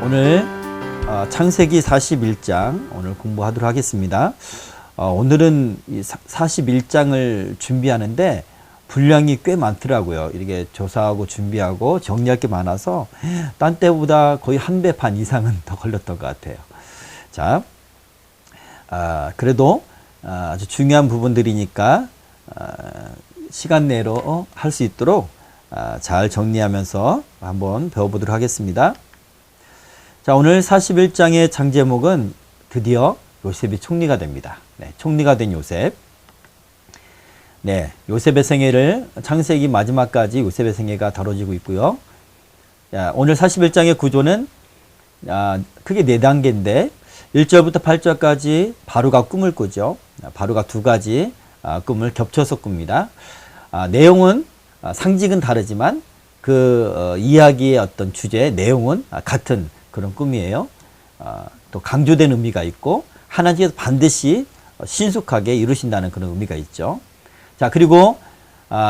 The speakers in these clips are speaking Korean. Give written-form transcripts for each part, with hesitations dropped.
오늘 창세기 41장 오늘 공부하도록 하겠습니다. 오늘은 이 41장을 준비하는데 분량이 꽤 많더라고요. 이렇게 조사하고 준비하고 정리할 게 많아서 딴 때보다 거의 한 배 반 이상은 더 걸렸던 것 같아요. 자, 그래도 아주 중요한 부분들이니까 시간 내로 할 수 있도록 잘 정리하면서 한번 배워보도록 하겠습니다. 자, 오늘 41장의 장제목은 드디어 요셉이 총리가 됩니다. 네, 총리가 된 요셉. 네, 요셉의 생애를 창세기 마지막까지 요셉의 생애가 다뤄지고 있고요. 자, 오늘 41장의 구조는 크게 4단계인데 1절부터 8절까지 바로가 꿈을 꾸죠. 바로가 두 가지 꿈을 겹쳐서 꿉니다. 내용은 상징은 다르지만 그 이야기의 어떤 주제, 내용은 같은 그런 꿈이에요. 또 강조된 의미가 있고 하나님께서 반드시 신속하게 이루신다는 그런 의미가 있죠. 자, 그리고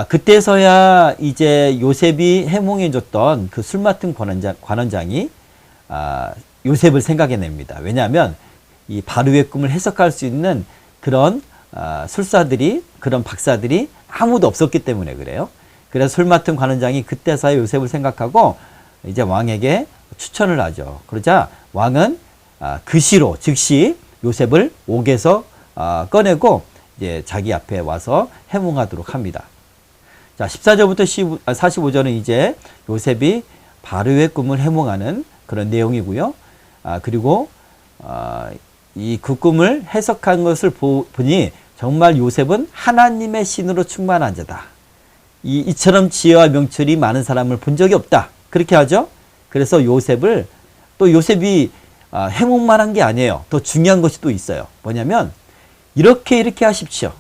그때서야 이제 요셉이 해몽해 줬던 그 술 맡은 관원장이 요셉을 생각해냅니다. 왜냐하면 이 바로의 꿈을 해석할 수 있는 그런 술사들이, 그런 박사들이 아무도 없었기 때문에 그래요. 그래서 술 맡은 관원장이 그때서야 요셉을 생각하고 이제 왕에게 추천을 하죠. 그러자 왕은 그시로 즉시 요셉을 옥에서 꺼내고 이제 자기 앞에 와서 해몽하도록 합니다. 자, 14절부터 45절은 이제 요셉이 바로의 꿈을 해몽하는 그런 내용이고요. 그리고 그 꿈을 해석한 것을 보니 정말 요셉은 하나님의 신으로 충만한 자다. 이처럼 지혜와 명철이 많은 사람을 본 적이 없다. 그렇게 하죠. 그래서 요셉을, 또 요셉이 해몽만 한 게 아니에요. 더 중요한 것이 또 있어요. 뭐냐면 이렇게 하십시오.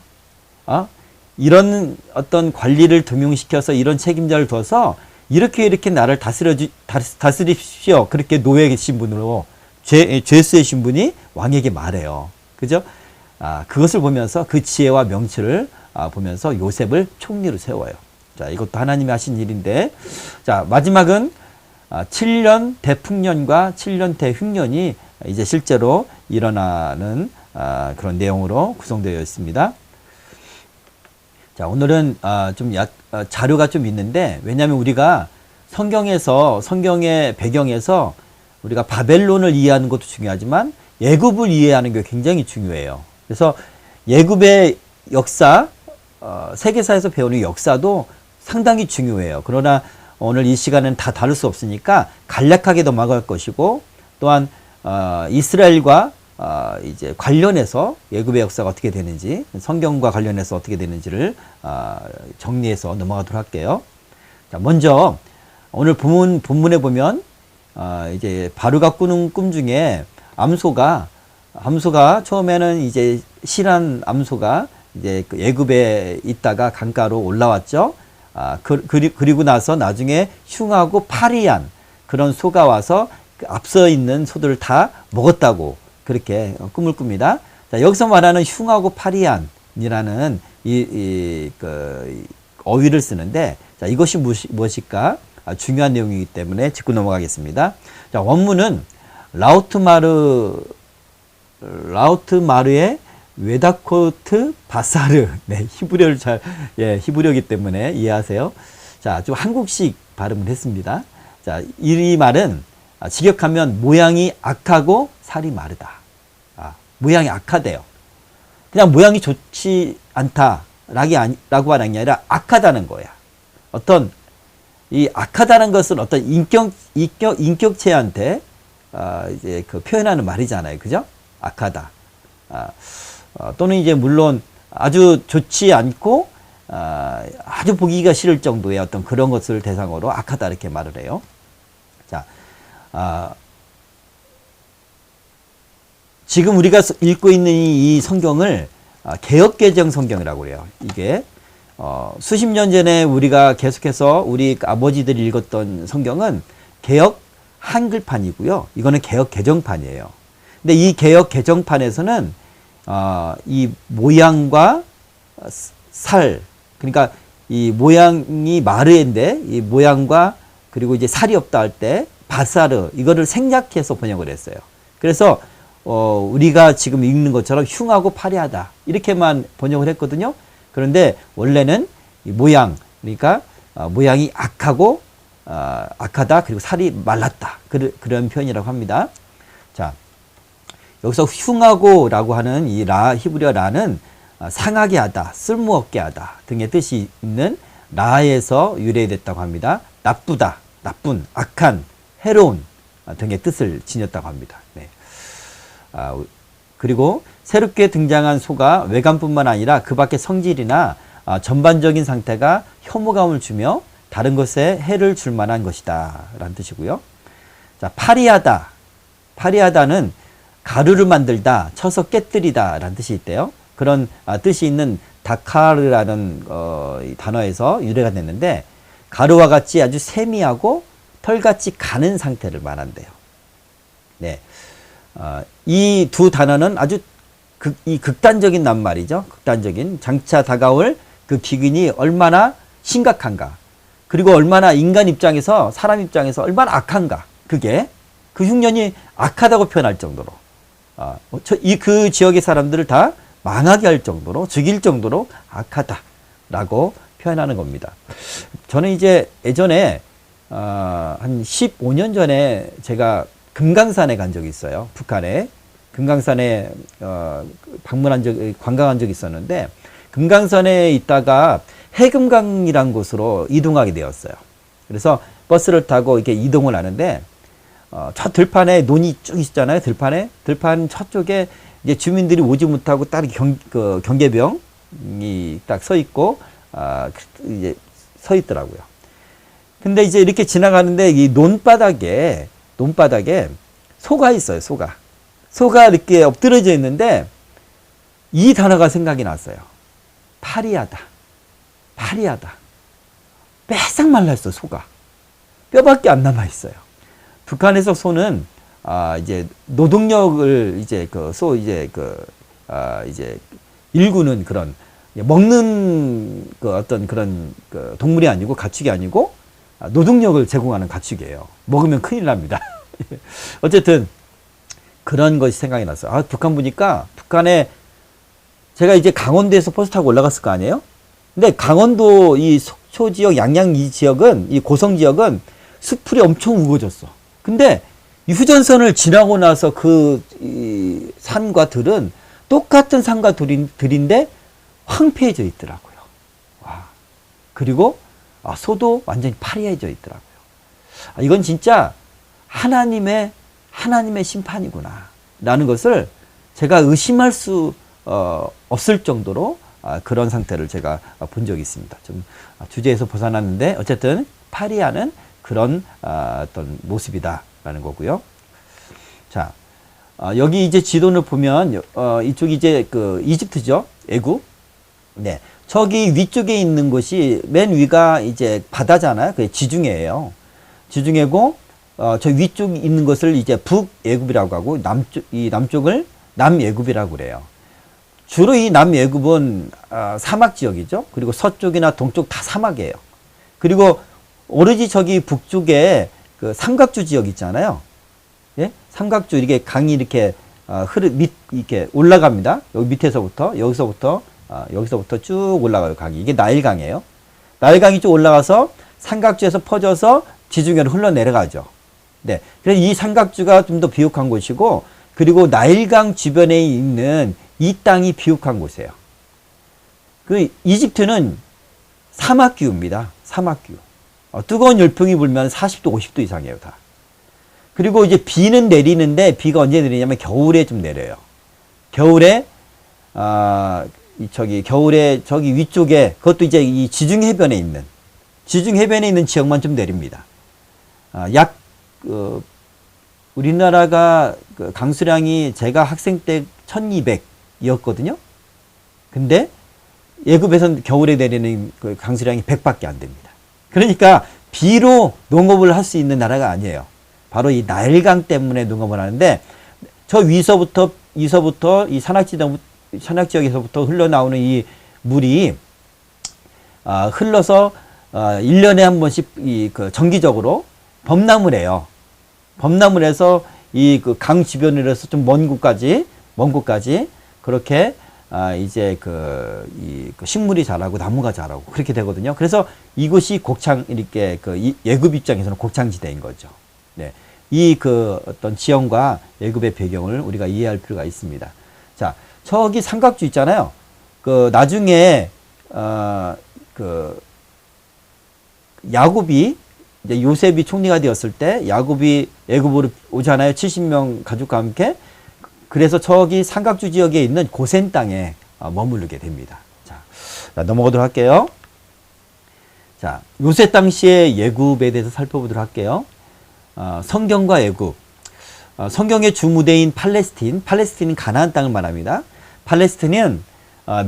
이런 어떤 관리를 등용시켜서 이런 책임자를 둬서 이렇게 나를 다스리십시오. 그렇게 노예의 신분으로 죄수의 신분이 왕에게 말해요. 그죠? 그것을 보면서 그 지혜와 명철을 보면서 요셉을 총리로 세워요. 자, 이것도 하나님이 하신 일인데, 자, 마지막은 7년 대풍년과 7년 대흉년이 이제 실제로 일어나는 그런 내용으로 구성되어 있습니다. 자, 오늘은 자료가 좀 있는데, 왜냐하면 우리가 성경의 배경에서 우리가 바벨론을 이해하는 것도 중요하지만 애굽을 이해하는 게 굉장히 중요해요. 그래서 애굽의 역사, 세계사에서 배우는 역사도 상당히 중요해요. 그러나 오늘 이 시간은 다 다룰 수 없으니까 간략하게 넘어갈 것이고, 또한 이스라엘과 이제 관련해서 애굽의 역사가 어떻게 되는지, 성경과 관련해서 어떻게 되는지를 정리해서 넘어가도록 할게요. 자, 먼저 오늘 본문에 보면 이제 바로가 꾸는 꿈 중에 암소가 처음에는 이제 실한 암소가 이제 애굽에 있다가 강가로 올라왔죠. 그리고 나서 나중에 흉하고 파리한 그런 소가 와서 앞서 있는 소들을 다 먹었다고 그렇게 꿈을 꿉니다. 자, 여기서 말하는 흉하고 파리한이라는 그 어휘를 쓰는데, 자, 이것이 무엇일까? 중요한 내용이기 때문에 짚고 넘어가겠습니다. 자, 원문은 라우트마르의 웨다코트 바사르. 네, 히브리어이기 때문에 이해하세요. 자, 좀 한국식 발음을 했습니다. 자, 이 말은 직역하면 모양이 악하고 살이 마르다. 모양이 악하대요. 그냥 모양이 좋지 않다라고 하는 게 아니라 악하다는 거야. 이 악하다는 것은 어떤 인격체한테 이제 그 표현하는 말이잖아요. 그죠? 악하다. 또는 이제 물론 아주 좋지 않고 아주 보기가 싫을 정도의 어떤 그런 것을 대상으로 악하다 이렇게 말을 해요. 자, 지금 우리가 읽고 있는 이 성경을 개역개정 성경이라고 해요. 이게 수십 년 전에 우리가 계속해서 우리 아버지들이 읽었던 성경은 개역 한글판이고요. 이거는 개역 개정판이에요. 근데 이 개역 개정판에서는 이 모양과 살, 그러니까 이 모양이 마르인데 이 모양과 그리고 이제 살이 없다 할 때 바사르 이거를 생략해서 번역을 했어요. 그래서 우리가 지금 읽는 것처럼 흉하고 파리하다 이렇게만 번역을 했거든요. 그런데 원래는 이 모양, 그러니까 모양이 악하고 악하다, 그리고 살이 말랐다, 그런 표현이라고 합니다. 자, 여기서 흉하고라고 하는 이 히브리어 라는 상하게 하다, 쓸모없게 하다 등의 뜻이 있는 라에서 유래됐다고 합니다. 나쁘다, 나쁜, 악한, 해로운 등의 뜻을 지녔다고 합니다. 네. 그리고 새롭게 등장한 소가 외관뿐만 아니라 그 밖의 성질이나 전반적인 상태가 혐오감을 주며 다른 것에 해를 줄 만한 것이다 라는 뜻이고요. 자, 파리하다. 파리하다는 가루를 만들다, 쳐서 깨뜨리다 라는 뜻이 있대요. 그런 뜻이 있는 다카르라는 단어에서 유래가 됐는데, 가루와 같이 아주 세미하고 털같이 가는 상태를 말한대요. 네. 이 두 단어는 아주 극단적인 낱말이죠. 극단적인, 장차 다가올 그 기근이 얼마나 심각한가, 그리고 얼마나 인간 입장에서, 사람 입장에서 얼마나 악한가, 그게 그 흉년이 악하다고 표현할 정도로 그 지역의 사람들을 다 망하게 할 정도로, 죽일 정도로 악하다라고 표현하는 겁니다. 저는 이제 예전에 한 15년 전에 제가 금강산에 간 적이 있어요. 북한에 금강산에 관광한 적이 있었는데, 금강산에 있다가 해금강이라는 곳으로 이동하게 되었어요. 그래서 버스를 타고 이렇게 이동을 하는데, 저 들판에 논이 쭉 있잖아요. 들판 저쪽에 이제 주민들이 오지 못하고 딱 경계병이 딱 서 있고, 이제 서 있더라고요. 근데 이제 이렇게 지나가는데 이 논바닥에 소가 있어요. 소가 이렇게 엎드려져 있는데 이 단어가 생각이 났어요. 파리하다. 빼싹 말랐어, 소가. 뼈밖에 안 남아 있어요. 북한에서 소는 이제 노동력을 이제 이제 일구는 그런, 먹는 어떤 그런 동물이 아니고, 가축이 아니고 노동력을 제공하는 가축이에요. 먹으면 큰일 납니다. 어쨌든 그런 것이 생각이 났어요. 북한 보니까, 북한에 제가 이제 강원도에서 버스 타고 올라갔을 거 아니에요? 근데 강원도 이 속초 지역, 양양 이 지역은, 이 고성 지역은 숲풀이 엄청 우거졌어. 근데 이 휴전선을 지나고 나서 이 산과 들은 똑같은 산과 들인데 황폐해져 있더라고요. 와. 그리고 소도 완전히 파리해져 있더라고요. 이건 진짜 하나님의 심판이구나 라는 것을 제가 의심할 수 없을 정도로 그런 상태를 제가 본 적이 있습니다. 좀 주제에서 벗어났는데, 어쨌든 파리하는 그런 어떤 모습이다라는 거고요. 자, 여기 이제 지도를 보면 이쪽이 이제 이집트죠, 애굽. 네, 저기 위쪽에 있는 곳이, 맨 위가 이제 바다잖아요. 그게 지중해예요. 지중해고 저 위쪽에 있는 것을 이제 북애굽이라고 하고, 남쪽을 남애굽이라고 그래요. 주로 이 남애굽은 사막 지역이죠. 그리고 서쪽이나 동쪽 다 사막이에요. 그리고 오로지 저기 북쪽에 그 삼각주 지역 있잖아요. 예? 삼각주, 이렇게 강이 이렇게 이렇게 올라갑니다. 여기 밑에서부터, 여기서부터 쭉 올라가요, 강이. 이게 나일강이에요. 나일강이 쭉 올라가서 삼각주에서 퍼져서 지중해로 흘러내려가죠. 네. 그래서 이 삼각주가 좀 더 비옥한 곳이고, 그리고 나일강 주변에 있는 이 땅이 비옥한 곳이에요. 이집트는 사막기후입니다. 사막기후. 뜨거운 열풍이 불면 40도, 50도 이상이에요, 다. 그리고 이제 비는 내리는데, 비가 언제 내리냐면 겨울에 좀 내려요. 겨울에, 겨울에 저기 위쪽에, 그것도 이제 이 지중해변에 있는 지역만 좀 내립니다. 우리나라가 강수량이 제가 학생 때 1200이었거든요. 근데 예굽에서는 겨울에 내리는 강수량이 100밖에 안 됩니다. 그러니까 비로 농업을 할 수 있는 나라가 아니에요. 바로 이 나일강 때문에 농업을 하는데, 저 위서부터 이 산악지역에서부터 흘러나오는 이 물이 흘러서 1년에 한 번씩 정기적으로 범람을 해요. 범람을 해서 이 그 강 주변으로 해서 좀 먼 곳까지 그렇게 이제 그 식물이 자라고 나무가 자라고 그렇게 되거든요. 그래서 이곳이 이렇게 이 애굽 입장에서는 곡창지대인 거죠. 네. 이 어떤 지형과 애굽의 배경을 우리가 이해할 필요가 있습니다. 자, 저기 삼각주 있잖아요. 나중에, 야곱이, 이제 요셉이 총리가 되었을 때, 야곱이 애굽으로 오잖아요. 70명 가족과 함께. 그래서 저기 삼각주 지역에 있는 고센 땅에 머무르게 됩니다. 자, 넘어가도록 할게요. 자, 요셉 당시의 애굽에 대해서 살펴보도록 할게요. 성경과 애굽. 성경의 주무대인 팔레스틴은 가나안 땅을 말합니다. 팔레스틴은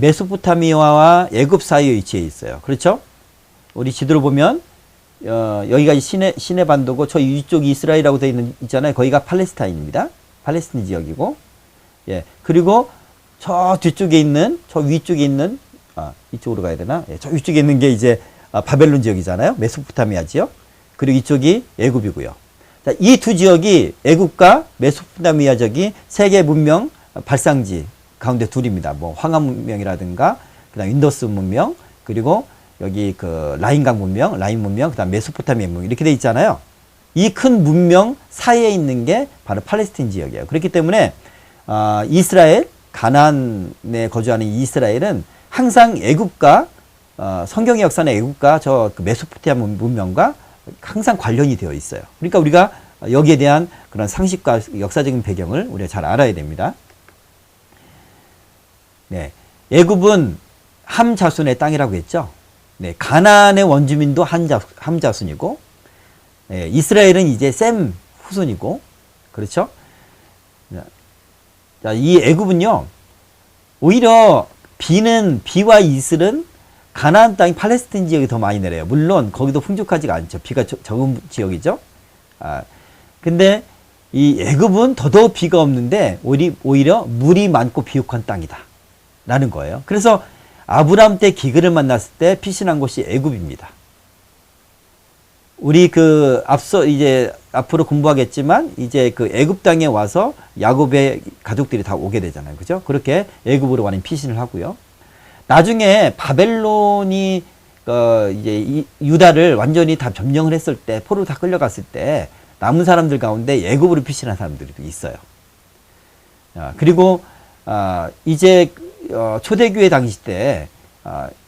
메소포타미아와 애굽 사이에 위치해 있어요. 그렇죠? 우리 지도를 보면 여기가 시내 반도고 저 위쪽이 이스라엘이라고 되어 있잖아요. 거기가 팔레스타인입니다. 팔레스틴 지역이고, 예. 그리고 저 뒤쪽에 있는, 저 위쪽에 있는, 이쪽으로 가야 되나? 예, 저 위쪽에 있는 게 이제 바벨론 지역이잖아요. 메소포타미아 지역. 그리고 이쪽이 애굽이고요. 자, 이 두 지역이 애굽과 메소포타미아 지역이 세계 문명 발상지 가운데 둘입니다. 뭐 황하 문명이라든가, 그다음 인더스 문명, 그리고 여기 라인강 문명, 라인 문명, 그다음 메소포타미아 문명 이렇게 돼 있잖아요. 이 큰 문명 사이에 있는 게 바로 팔레스틴 지역이에요. 그렇기 때문에 이스라엘, 가나안에 거주하는 이스라엘은 항상 애굽과 성경의 역사는 애굽과 메소포타미아 문명과 항상 관련이 되어 있어요. 그러니까 우리가 여기에 대한 그런 상식과 역사적인 배경을 우리가 잘 알아야 됩니다. 네, 애굽은 함 자손의 땅이라고 했죠. 네, 가나안의 원주민도 함 자손이고, 네, 이스라엘은 이제 셈 후손이고, 그렇죠? 자, 이 애굽은요, 오히려 비와 이슬은 가나안 땅 팔레스틴 지역이 더 많이 내려요. 물론 거기도 풍족하지가 않죠. 비가 적은 지역이죠. 근데 이 애굽은 더더욱 비가 없는데 오히려 물이 많고 비옥한 땅이다 라는 거예요. 그래서 아브라함 때 기근을 만났을 때 피신한 곳이 애굽입니다. 우리 앞서 이제 앞으로 공부하겠지만 이제 애굽 땅에 와서 야곱의 가족들이 다 오게 되잖아요. 그죠? 그렇게 애굽으로 많이 피신을 하고요. 나중에 바벨론이 이제 유다를 완전히 다 점령을 했을 때, 포로로 다 끌려갔을 때 남은 사람들 가운데 애굽으로 피신한 사람들도 있어요. 그리고 이제 초대교회 당시 때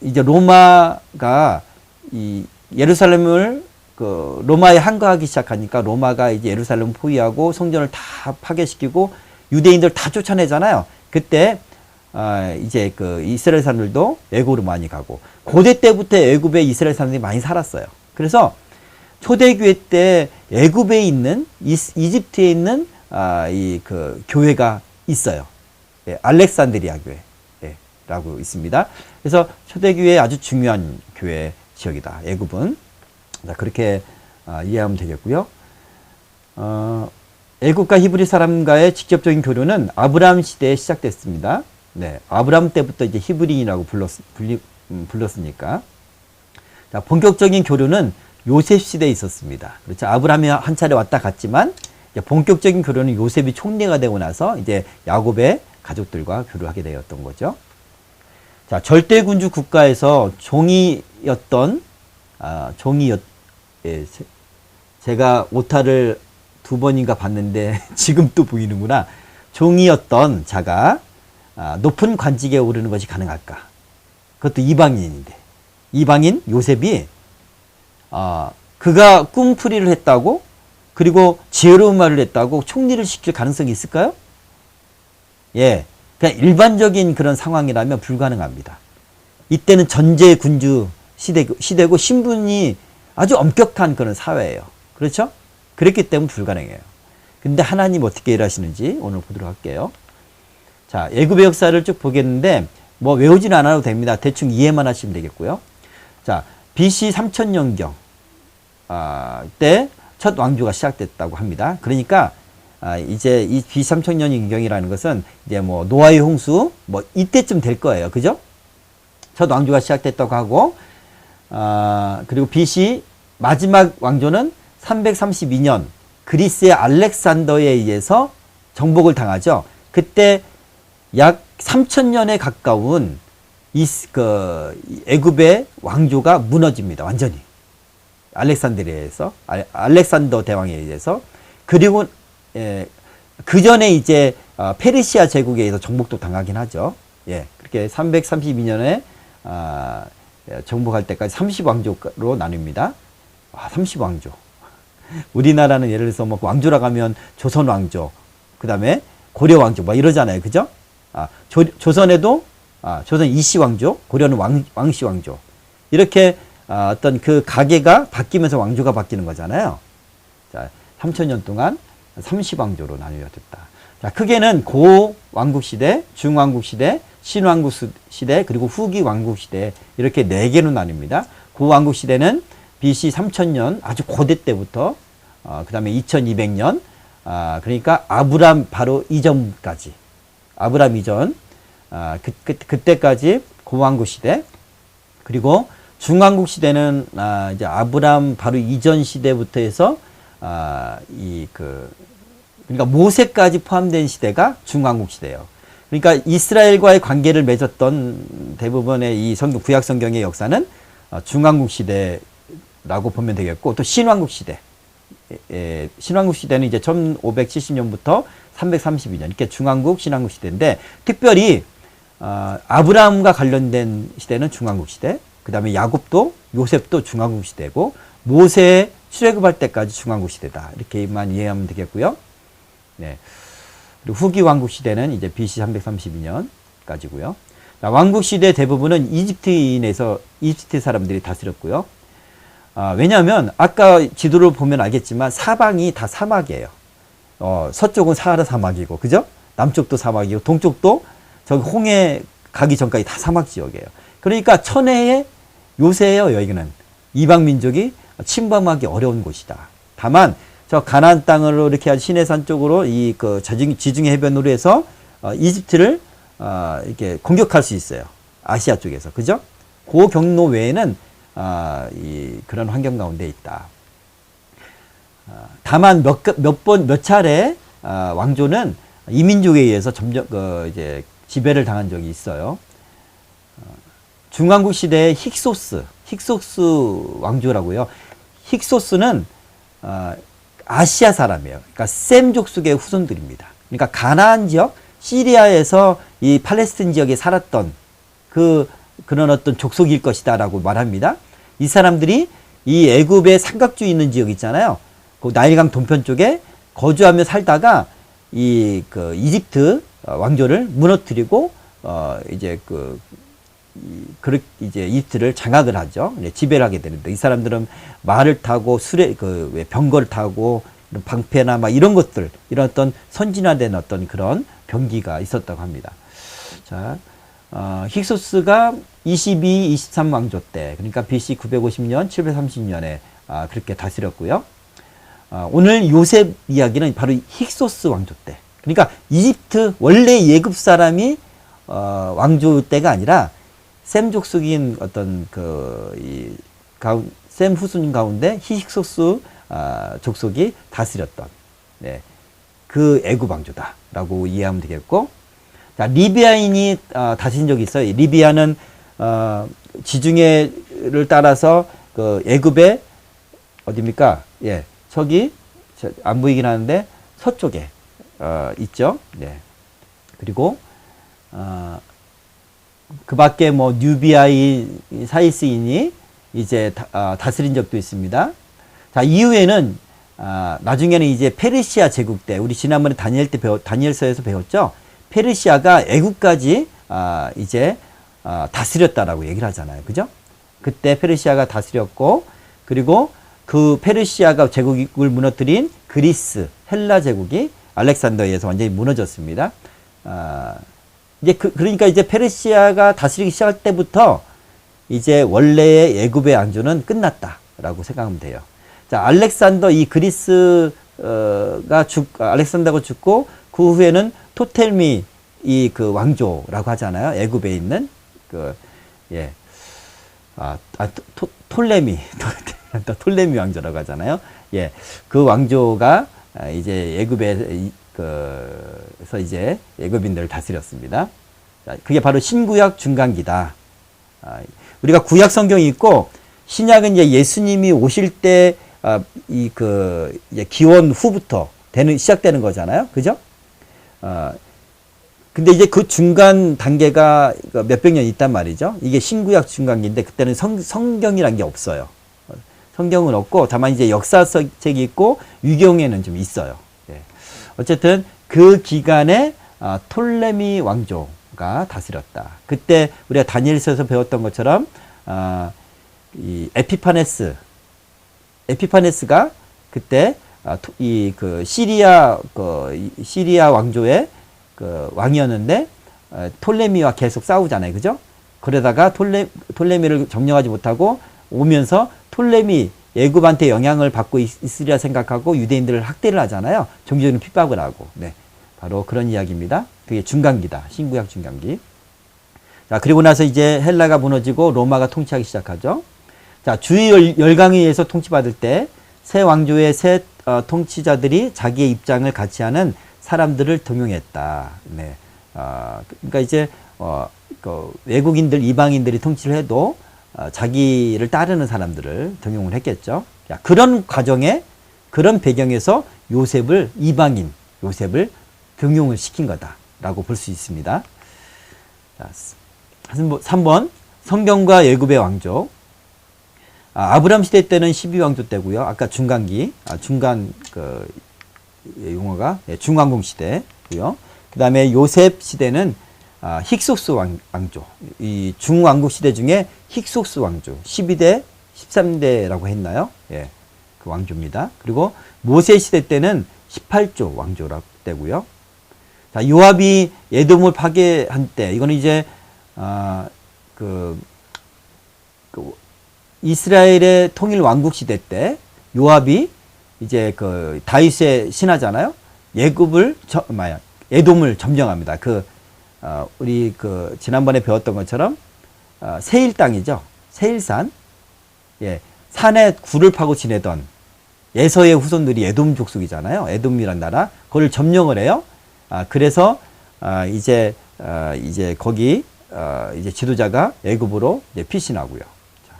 이제 로마가 이 예루살렘을 로마에 항거하기 시작하니까 로마가 이제 예루살렘을 포위하고 성전을 다 파괴시키고 유대인들 다 쫓아내잖아요. 그때 이제 이스라엘 사람들도 애굽으로 많이 가고, 고대 때부터 애굽에 이스라엘 사람들이 많이 살았어요. 그래서 초대교회 때 애굽에 있는 이집트에 있는 교회가 있어요. 예, 알렉산드리아 교회라고 있습니다. 그래서 초대교회의 아주 중요한 교회 지역이다. 애굽은. 자, 그렇게 이해하면 되겠고요. 애굽과 히브리 사람과의 직접적인 교류는 아브라함 시대에 시작됐습니다. 네, 아브라함 때부터 이제 히브리인이라고 불렀으니까. 자, 본격적인 교류는 요셉 시대에 있었습니다. 그렇죠. 아브라함이 한 차례 왔다 갔지만, 이제 본격적인 교류는 요셉이 총리가 되고 나서 이제 야곱의 가족들과 교류하게 되었던 거죠. 자, 절대군주 국가에서 예, 제가 오타를 2번인가 봤는데 지금 또 보이는구나. 종이었던 자가 높은 관직에 오르는 것이 가능할까? 그것도 이방인인데, 이방인 요셉이 그가 꿈풀이를 했다고, 그리고 지혜로운 말을 했다고 총리를 시킬 가능성이 있을까요? 예, 그냥 일반적인 그런 상황이라면 불가능합니다. 이때는 전제군주 시대고 신분이 아주 엄격한 그런 사회예요. 그렇죠? 그렇기 때문에 불가능해요. 근데 하나님 어떻게 일하시는지 오늘 보도록 할게요. 자, 애굽의 역사를 쭉 보겠는데 뭐 외우지는 않아도 됩니다. 대충 이해만 하시면 되겠고요. 자, BC 3000년경 때 첫 왕조가 시작됐다고 합니다. 그러니까 이제 이 BC 3000년경이라는 것은 이제 뭐 노아의 홍수 뭐 이때쯤 될 거예요. 그죠? 첫 왕조가 시작됐다고 하고, 그리고 BC 마지막 왕조는 332년 그리스의 알렉산더에 의해서 정복을 당하죠. 그때 약 3000년에 가까운 애굽의 왕조가 무너집니다. 완전히. 알렉산드리아에서, 알렉산더 대왕에 의해서. 그리고, 그 전에 이제, 페르시아 제국에 의해서 정복도 당하긴 하죠. 예. 그렇게 332년에, 정복할 때까지 30왕조로 나뉩니다. 30왕조. 우리나라는 예를 들어서 뭐 왕조라고 하면 조선왕조, 그 다음에 고려왕조, 뭐 이러잖아요. 그죠? 조선에도, 조선 이씨왕조, 고려는 왕씨왕조. 이렇게, 어떤 그 가계가 바뀌면서 왕조가 바뀌는 거잖아요. 자, 3000년 동안 30왕조로 나뉘어졌다. 자, 크게는 고왕국시대, 중왕국시대, 신왕국시대, 그리고 후기왕국시대, 이렇게 4개로 나뉩니다. 고왕국시대는 BC 3000년, 아주 고대 때부터, 그 다음에 2200년, 그러니까 아브람 바로 이전까지, 아브람 이전, 그때까지 고왕국시대, 그리고 중왕국시대는, 이제 아브람 바로 이전 시대부터 해서, 그러니까 모세까지 포함된 시대가 중왕국시대예요. 그러니까 이스라엘과의 관계를 맺었던 대부분의 이 구약 성경의 역사는 중왕국시대라고 보면 되겠고, 또 신왕국시대. 신왕국시대는 이제 1570년부터 332년, 이렇게 중왕국, 신왕국시대인데, 특별히, 아브라함과 관련된 시대는 중왕국시대, 그 다음에 야곱도, 요셉도 중왕국시대고, 모세 출애굽할 때까지 중왕국시대다. 이렇게만 이해하면 되겠고요. 네. 그리고 후기 왕국시대는 이제 BC 332년까지고요. 왕국시대 대부분은 이집트 사람들이 다스렸고요. 왜냐하면 아까 지도를 보면 알겠지만 사방이 다 사막이에요. 서쪽은 사하라 사막이고, 그죠? 남쪽도 사막이고, 동쪽도 저기 홍해 가기 전까지 다 사막 지역이에요. 그러니까 천혜의 요새예요. 여기는 이방 민족이 침범하기 어려운 곳이다. 다만 저 가나안 땅으로 이렇게 시내산 쪽으로 지중해 해변으로 해서 이집트를 이렇게 공격할 수 있어요. 아시아 쪽에서, 그죠? 그 경로 외에는 그런 환경 가운데 있다. 다만 몇 차례 왕조는 이민족에 의해서 점점 이제 지배를 당한 적이 있어요. 중왕국 시대의 힉소스 왕조라고요. 힉소스는 아시아 사람이에요. 그러니까 셈 족속의 후손들입니다. 그러니까 가나안 지역, 시리아에서 이 팔레스틴 지역에 살았던 그런 어떤 족속일 것이다라고 말합니다. 이 사람들이 이 애굽의 삼각주 있는 지역 있잖아요. 그 나일강 동편 쪽에 거주하며 살다가 이집트 왕조를 무너뜨리고 이제 이제 이집트를 장악을 하죠. 지배를 하게 되는데, 이 사람들은 말을 타고 병거를 타고 방패나 막 이런 것들, 이런 어떤 선진화된 어떤 그런 병기가 있었다고 합니다. 자, 힉소스가 22, 23 왕조 때, 그러니까 BC 950년, 730년에 그렇게 다스렸고요. 오늘 요셉 이야기는 바로 힉소스 왕조 때. 그러니까 이집트 원래 예굽 사람이 왕조 때가 아니라 셈 족속인 어떤 셈 후손 가운데 힉소스 족속이 다스렸던 그 애굽 왕조다라고 이해하면 되겠고, 자, 리비아인이 다스린 적이 있어요. 리비아는 지중해를 따라서 애굽의 어디입니까? 예, 저기 안 보이긴 하는데 서쪽에 있죠. 네. 그리고 그 밖에 뭐 뉴비아의 사이스인이 이제 다스린 적도 있습니다. 자, 이후에는 나중에는 이제 페르시아 제국 때, 우리 지난번에 다니엘서에서 배웠죠. 페르시아가 애국까지 이제 다스렸다라고 얘기를 하잖아요. 그죠? 그때 페르시아가 다스렸고, 그리고 그 페르시아가 제국을 무너뜨린 그리스, 헬라 제국이 알렉산더에 의해서 완전히 무너졌습니다. 이제 그러니까 이제 페르시아가 다스리기 시작할 때부터 이제 원래의 애굽의 왕조는 끝났다라고 생각하면 돼요. 자, 알렉산더가 죽고 그 후에는 토텔미 왕조라고 하잖아요. 애굽에 있는 톨레미 왕조라고 하잖아요. 예, 그 왕조가 이제 애굽에서 이제 애굽인들을 다스렸습니다. 자, 그게 바로 신구약 중간기다. 우리가 구약 성경이 있고 신약은 이제 예수님이 오실 때 이제 기원 후부터 시작되는 거잖아요. 그죠? 근데 이제 그 중간 단계가 몇백 년 있단 말이죠. 이게 신구약 중간기인데 그때는 성경이란 게 없어요. 성경은 없고 다만 이제 역사책이 있고 유경에는 좀 있어요. 예. 어쨌든 그 기간에 톨레미 왕조가 다스렸다. 그때 우리가 다니엘서에서 배웠던 것처럼 이 에피파네스가 그때 시리아 왕조의 왕이었는데 톨레미와 계속 싸우잖아요. 그죠? 그러다가 톨레미를 점령하지 못하고 오면서 톨레미 애굽한테 영향을 받고 있으리라 생각하고 유대인들을 학대를 하잖아요. 종교적인 핍박을 하고. 네. 바로 그런 이야기입니다. 그게 중간기다. 신구약 중간기. 자, 그리고 나서 이제 헬라가 무너지고 로마가 통치하기 시작하죠. 자, 주의 열강에 의해서 통치받을 때 새 왕조의 새 통치자들이 자기의 입장을 같이 하는 사람들을 등용했다. 네. 그러니까 이제 외국인들, 이방인들이 통치를 해도 자기를 따르는 사람들을 등용을 했겠죠. 자, 그런 과정에, 그런 배경에서 이방인 요셉을 등용을 시킨 거다라고 볼 수 있습니다. 자, 3번 성경과 애굽의 왕조. 아브람 시대 때는 12왕조 때고요. 아까 중간기, 중간 용어가 중왕국 시대고요. 그 다음에 요셉 시대는 힉소스 왕조. 이 중왕국 시대 중에 힉소스 왕조. 12대, 13대라고 했나요? 예, 그 왕조입니다. 그리고 모세 시대 때는 18조 왕조라고 되고요. 자, 요압이 에돔을 파괴한 때, 이거는 이제 이스라엘의 통일 왕국 시대 때 요압이 이제 다윗의 신하잖아요. 에돔을 점령합니다. 우리 지난번에 배웠던 것처럼 세일 땅이죠. 세일산. 예. 산에 굴을 파고 지내던 에서의 후손들이 에돔 족속이잖아요. 에돔이란 나라. 그걸 점령을 해요. 그래서 이제 거기 이제 지도자가 애굽으로 이제 피신하고요. 자,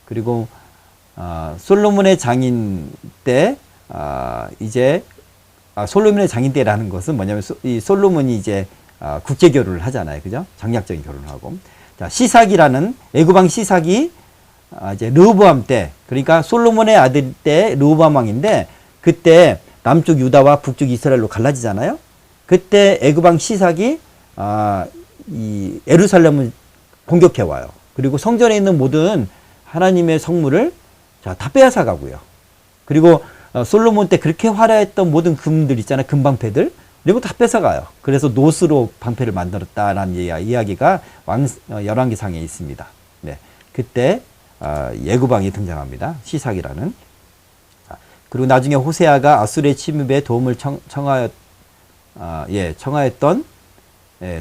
그리고 솔로몬의 장인 때 솔로몬의 장인 때라는 것은 뭐냐면 이 솔로몬이 이제 국제 결혼을 하잖아요. 그죠? 정략적인 결혼을 하고. 자, 시삭이라는 애굽왕 시삭이 이제 르호보암 때, 그러니까 솔로몬의 아들 때 르호보암 왕인데 그때 남쪽 유다와 북쪽 이스라엘로 갈라지잖아요. 그때 애굽왕 시삭이 이 예루살렘을 공격해 와요. 그리고 성전에 있는 모든 하나님의 성물을 다 빼앗아 가고요. 그리고 솔로몬 때 그렇게 화려했던 모든 금들 있잖아요. 금방패들. 그리고 다 뺏어가요. 그래서 노스로 방패를 만들었다라는 이야기가 열왕기상에 있습니다. 네. 그때 예굽왕이 등장합니다. 시삭이라는. 그리고 나중에 호세아가 아수르의 침입에 도움을 청하였던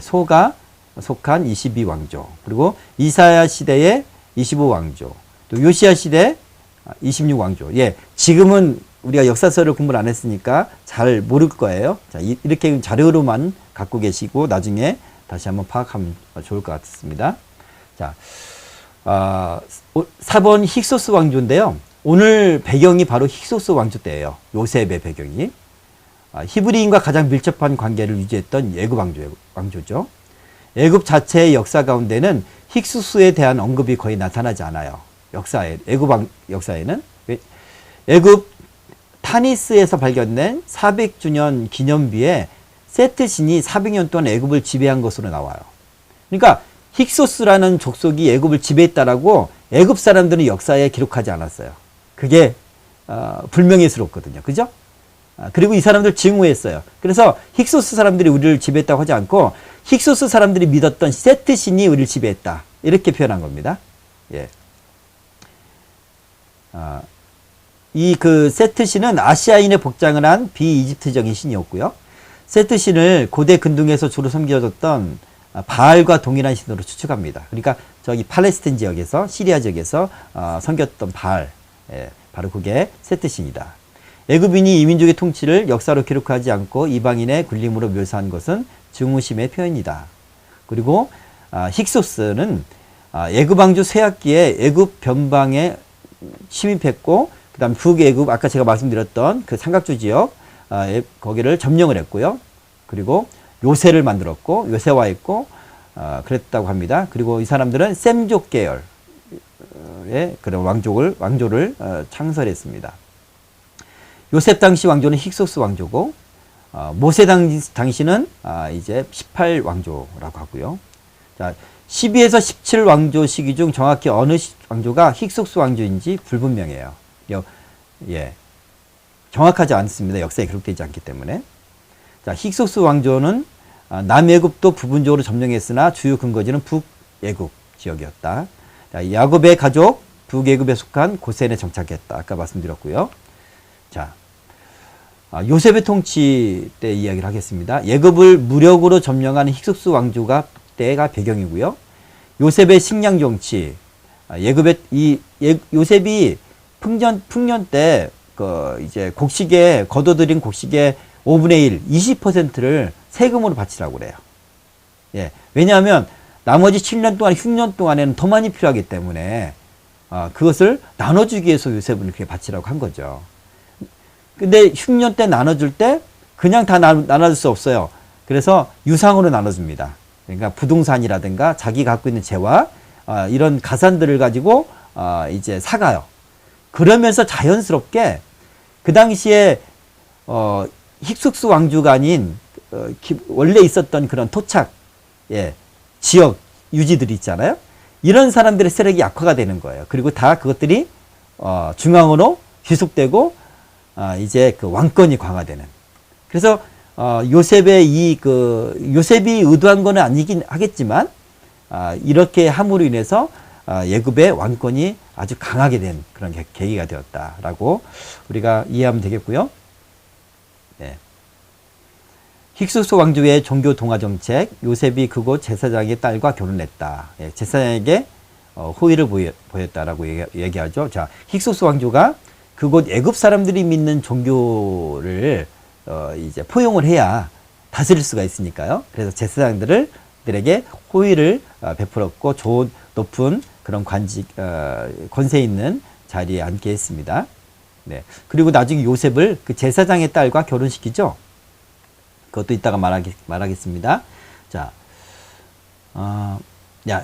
소가 속한 22왕조. 그리고 이사야 시대의 25왕조. 또 요시야 시대 26왕조. 예, 지금은 우리가 역사서를 공부를 안 했으니까 잘 모를 거예요. 자, 이렇게 자료로만 갖고 계시고 나중에 다시 한번 파악하면 좋을 것 같습니다. 자, 4번 힉소스 왕조인데요. 오늘 배경이 바로 힉소스 왕조 때예요. 요셉의 배경이. 히브리인과 가장 밀접한 관계를 유지했던 애굽 왕조죠. 애굽 자체의 역사 가운데는 힉소스에 대한 언급이 거의 나타나지 않아요. 애굽 역사에는. 애굽 타니스에서 발견된 400주년 기념비에 세트 신이 400년 동안 애굽을 지배한 것으로 나와요. 그러니까 힉소스라는 족속이 애굽을 지배했다라고 애굽 사람들은 역사에 기록하지 않았어요. 그게 불명예스럽거든요. 그죠? 그리고 이 사람들 증오했어요. 그래서 힉소스 사람들이 우리를 지배했다고 하지 않고 힉소스 사람들이 믿었던 세트 신이 우리를 지배했다. 이렇게 표현한 겁니다. 예. 이 세트 신은 아시아인의 복장을 한 비이집트적인 신이었고요. 세트 신을 고대 근동에서 주로 섬겨졌던 바알과 동일한 신으로 추측합니다. 그러니까 저기 팔레스틴 지역에서, 시리아 지역에서 섬겼던 바알, 바로 그게 세트 신이다. 애굽인이 이민족의 통치를 역사로 기록하지 않고 이방인의 군림으로 묘사한 것은 증오심의 표현이다. 그리고 힉소스는 애굽 왕조 쇠악기에 애굽 변방에 침입했고, 그 다음 북애굽, 아까 제가 말씀드렸던 그 삼각주 지역, 거기를 점령을 했고요. 그리고 요새를 만들었고, 요새화했고, 그랬다고 합니다. 그리고 이 사람들은 셈족 계열의 그런 왕조를 창설했습니다. 요셉 당시 왕조는 힉소스 왕조고, 모세 당시는 이제 18왕조라고 하고요. 자, 12에서 17왕조 시기 중 정확히 어느 왕조가 힉소스 왕조인지 불분명해요. 예, 정확하지 않습니다. 역사에 기록되지 않기 때문에. 자, 힉소스 왕조는 남애굽도 부분적으로 점령했으나 주요 근거지는 북애굽 지역이었다. 자, 야곱의 가족 북애굽에 속한 고센에 정착했다. 아까 말씀드렸고요. 자, 요셉의 통치 때 이야기를 하겠습니다. 애굽을 무력으로 점령한 힉소스 왕조가 때가 배경이고요. 요셉의 식량 정치, 요셉이 풍년 때 이제 곡식에 거둬들인 곡식의 5분의 1, 20%를 세금으로 바치라고 그래요. 예, 왜냐하면 나머지 7년 동안, 6년 동안에는 더 많이 필요하기 때문에 그것을 나눠주기 위해서 요셉은 그렇게 바치라고 한 거죠. 근데 6년 때 나눠줄 때 그냥 다 나눠줄 수 없어요. 그래서 유상으로 나눠줍니다. 그러니까 부동산이라든가 자기 갖고 있는 재화, 이런 가산들을 가지고 이제 사가요. 그러면서 자연스럽게 그 당시에 힉소스 왕조가 아닌 원래 있었던 그런 토착, 지역 유지들이 있잖아요. 이런 사람들의 세력이 약화가 되는 거예요. 그리고 다 그것들이 중앙으로 귀속되고 이제 그 왕권이 강화되는. 그래서 요셉이 의도한 거는 아니긴 하겠지만 이렇게 함으로 인해서 애굽의 왕권이 아주 강하게 된 그런 계기가 되었다라고 우리가 이해하면 되겠고요. 네. 힉소스 왕조의 종교 동화 정책, 요셉이 그곳 제사장의 딸과 결혼했다. 제사장에게 호의를 보였다라고 얘기하죠. 자, 힉소스 왕조가 그곳 애굽 사람들이 믿는 종교를 이제 포용을 해야 다스릴 수가 있으니까요. 그래서 제사장들에게 호의를 베풀었고 좋은 높은 그런 권세 있는 자리에 앉게 했습니다. 네. 그리고 나중에 요셉을 그 제사장의 딸과 결혼시키죠. 그것도 이따가 말하겠습니다. 자,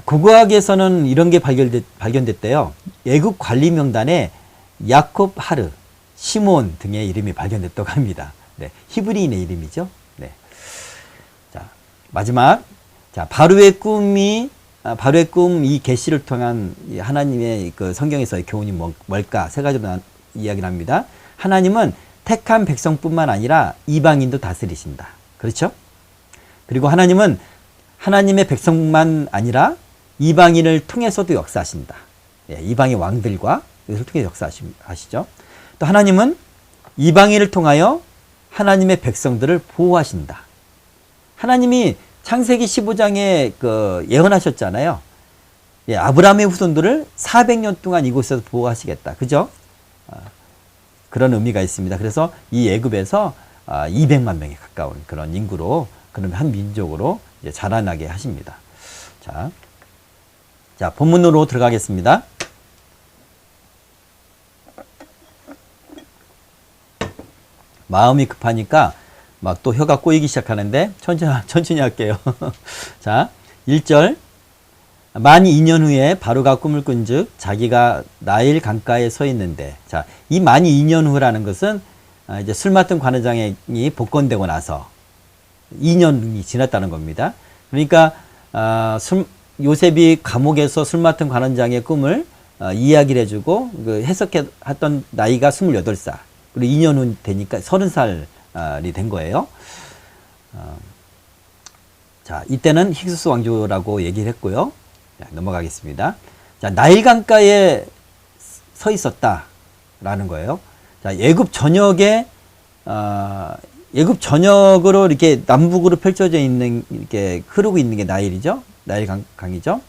고고학에서는 이런 게 발견됐대요. 애굽 관리 명단에 야콥, 하르, 시몬 등의 이름이 발견됐다고 합니다. 네, 히브리인의 이름이죠. 네. 자, 마지막. 자, 바로의 꿈 이 계시를 통한 하나님의 그 성경에서의 교훈이 뭘까? 세 가지로 이야기를 합니다. 하나님은 택한 백성뿐만 아니라 이방인도 다스리신다. 그렇죠? 그리고 하나님은 하나님의 백성만 아니라 이방인을 통해서도 역사하신다. 이방의 왕들과 이것을 통해 역사하시죠. 또 하나님은 이방인을 통하여 하나님의 백성들을 보호하신다. 하나님이 창세기 15장에 예언하셨잖아요. 아브라함의 후손들을 400년 동안 이곳에서 보호하시겠다. 그죠? 그런 의미가 있습니다. 그래서 이 애굽에서 200만 명에 가까운 그런 인구로, 그런 한 민족으로 이제 자라나게 하십니다. 자, 본문으로 들어가겠습니다. 마음이 급하니까 막 또 혀가 꼬이기 시작하는데 천천히 할게요. 자, 1절. 만 2년 후에 바로가 꿈을 꾼즉 자기가 나일 강가에 서 있는데, 자, 이 만 2년 후라는 것은 이제 술 맡은 관원장이 복권되고 나서 2년이 지났다는 겁니다. 그러니까 요셉이 감옥에서 술 맡은 관원장의 꿈을 이야기를 해주고 해석했던 나이가 28살. 그리고 2년 후 되니까 30살이 된 거예요. 자, 이때는 힉소스 왕조라고 얘기를 했고요. 자, 넘어가겠습니다. 자, 나일 강가에 서 있었다라는 거예요. 자, 애굽 전역으로 이렇게 남북으로 펼쳐져 있는, 이렇게 흐르고 있는 게 나일이죠. 나일 강이죠.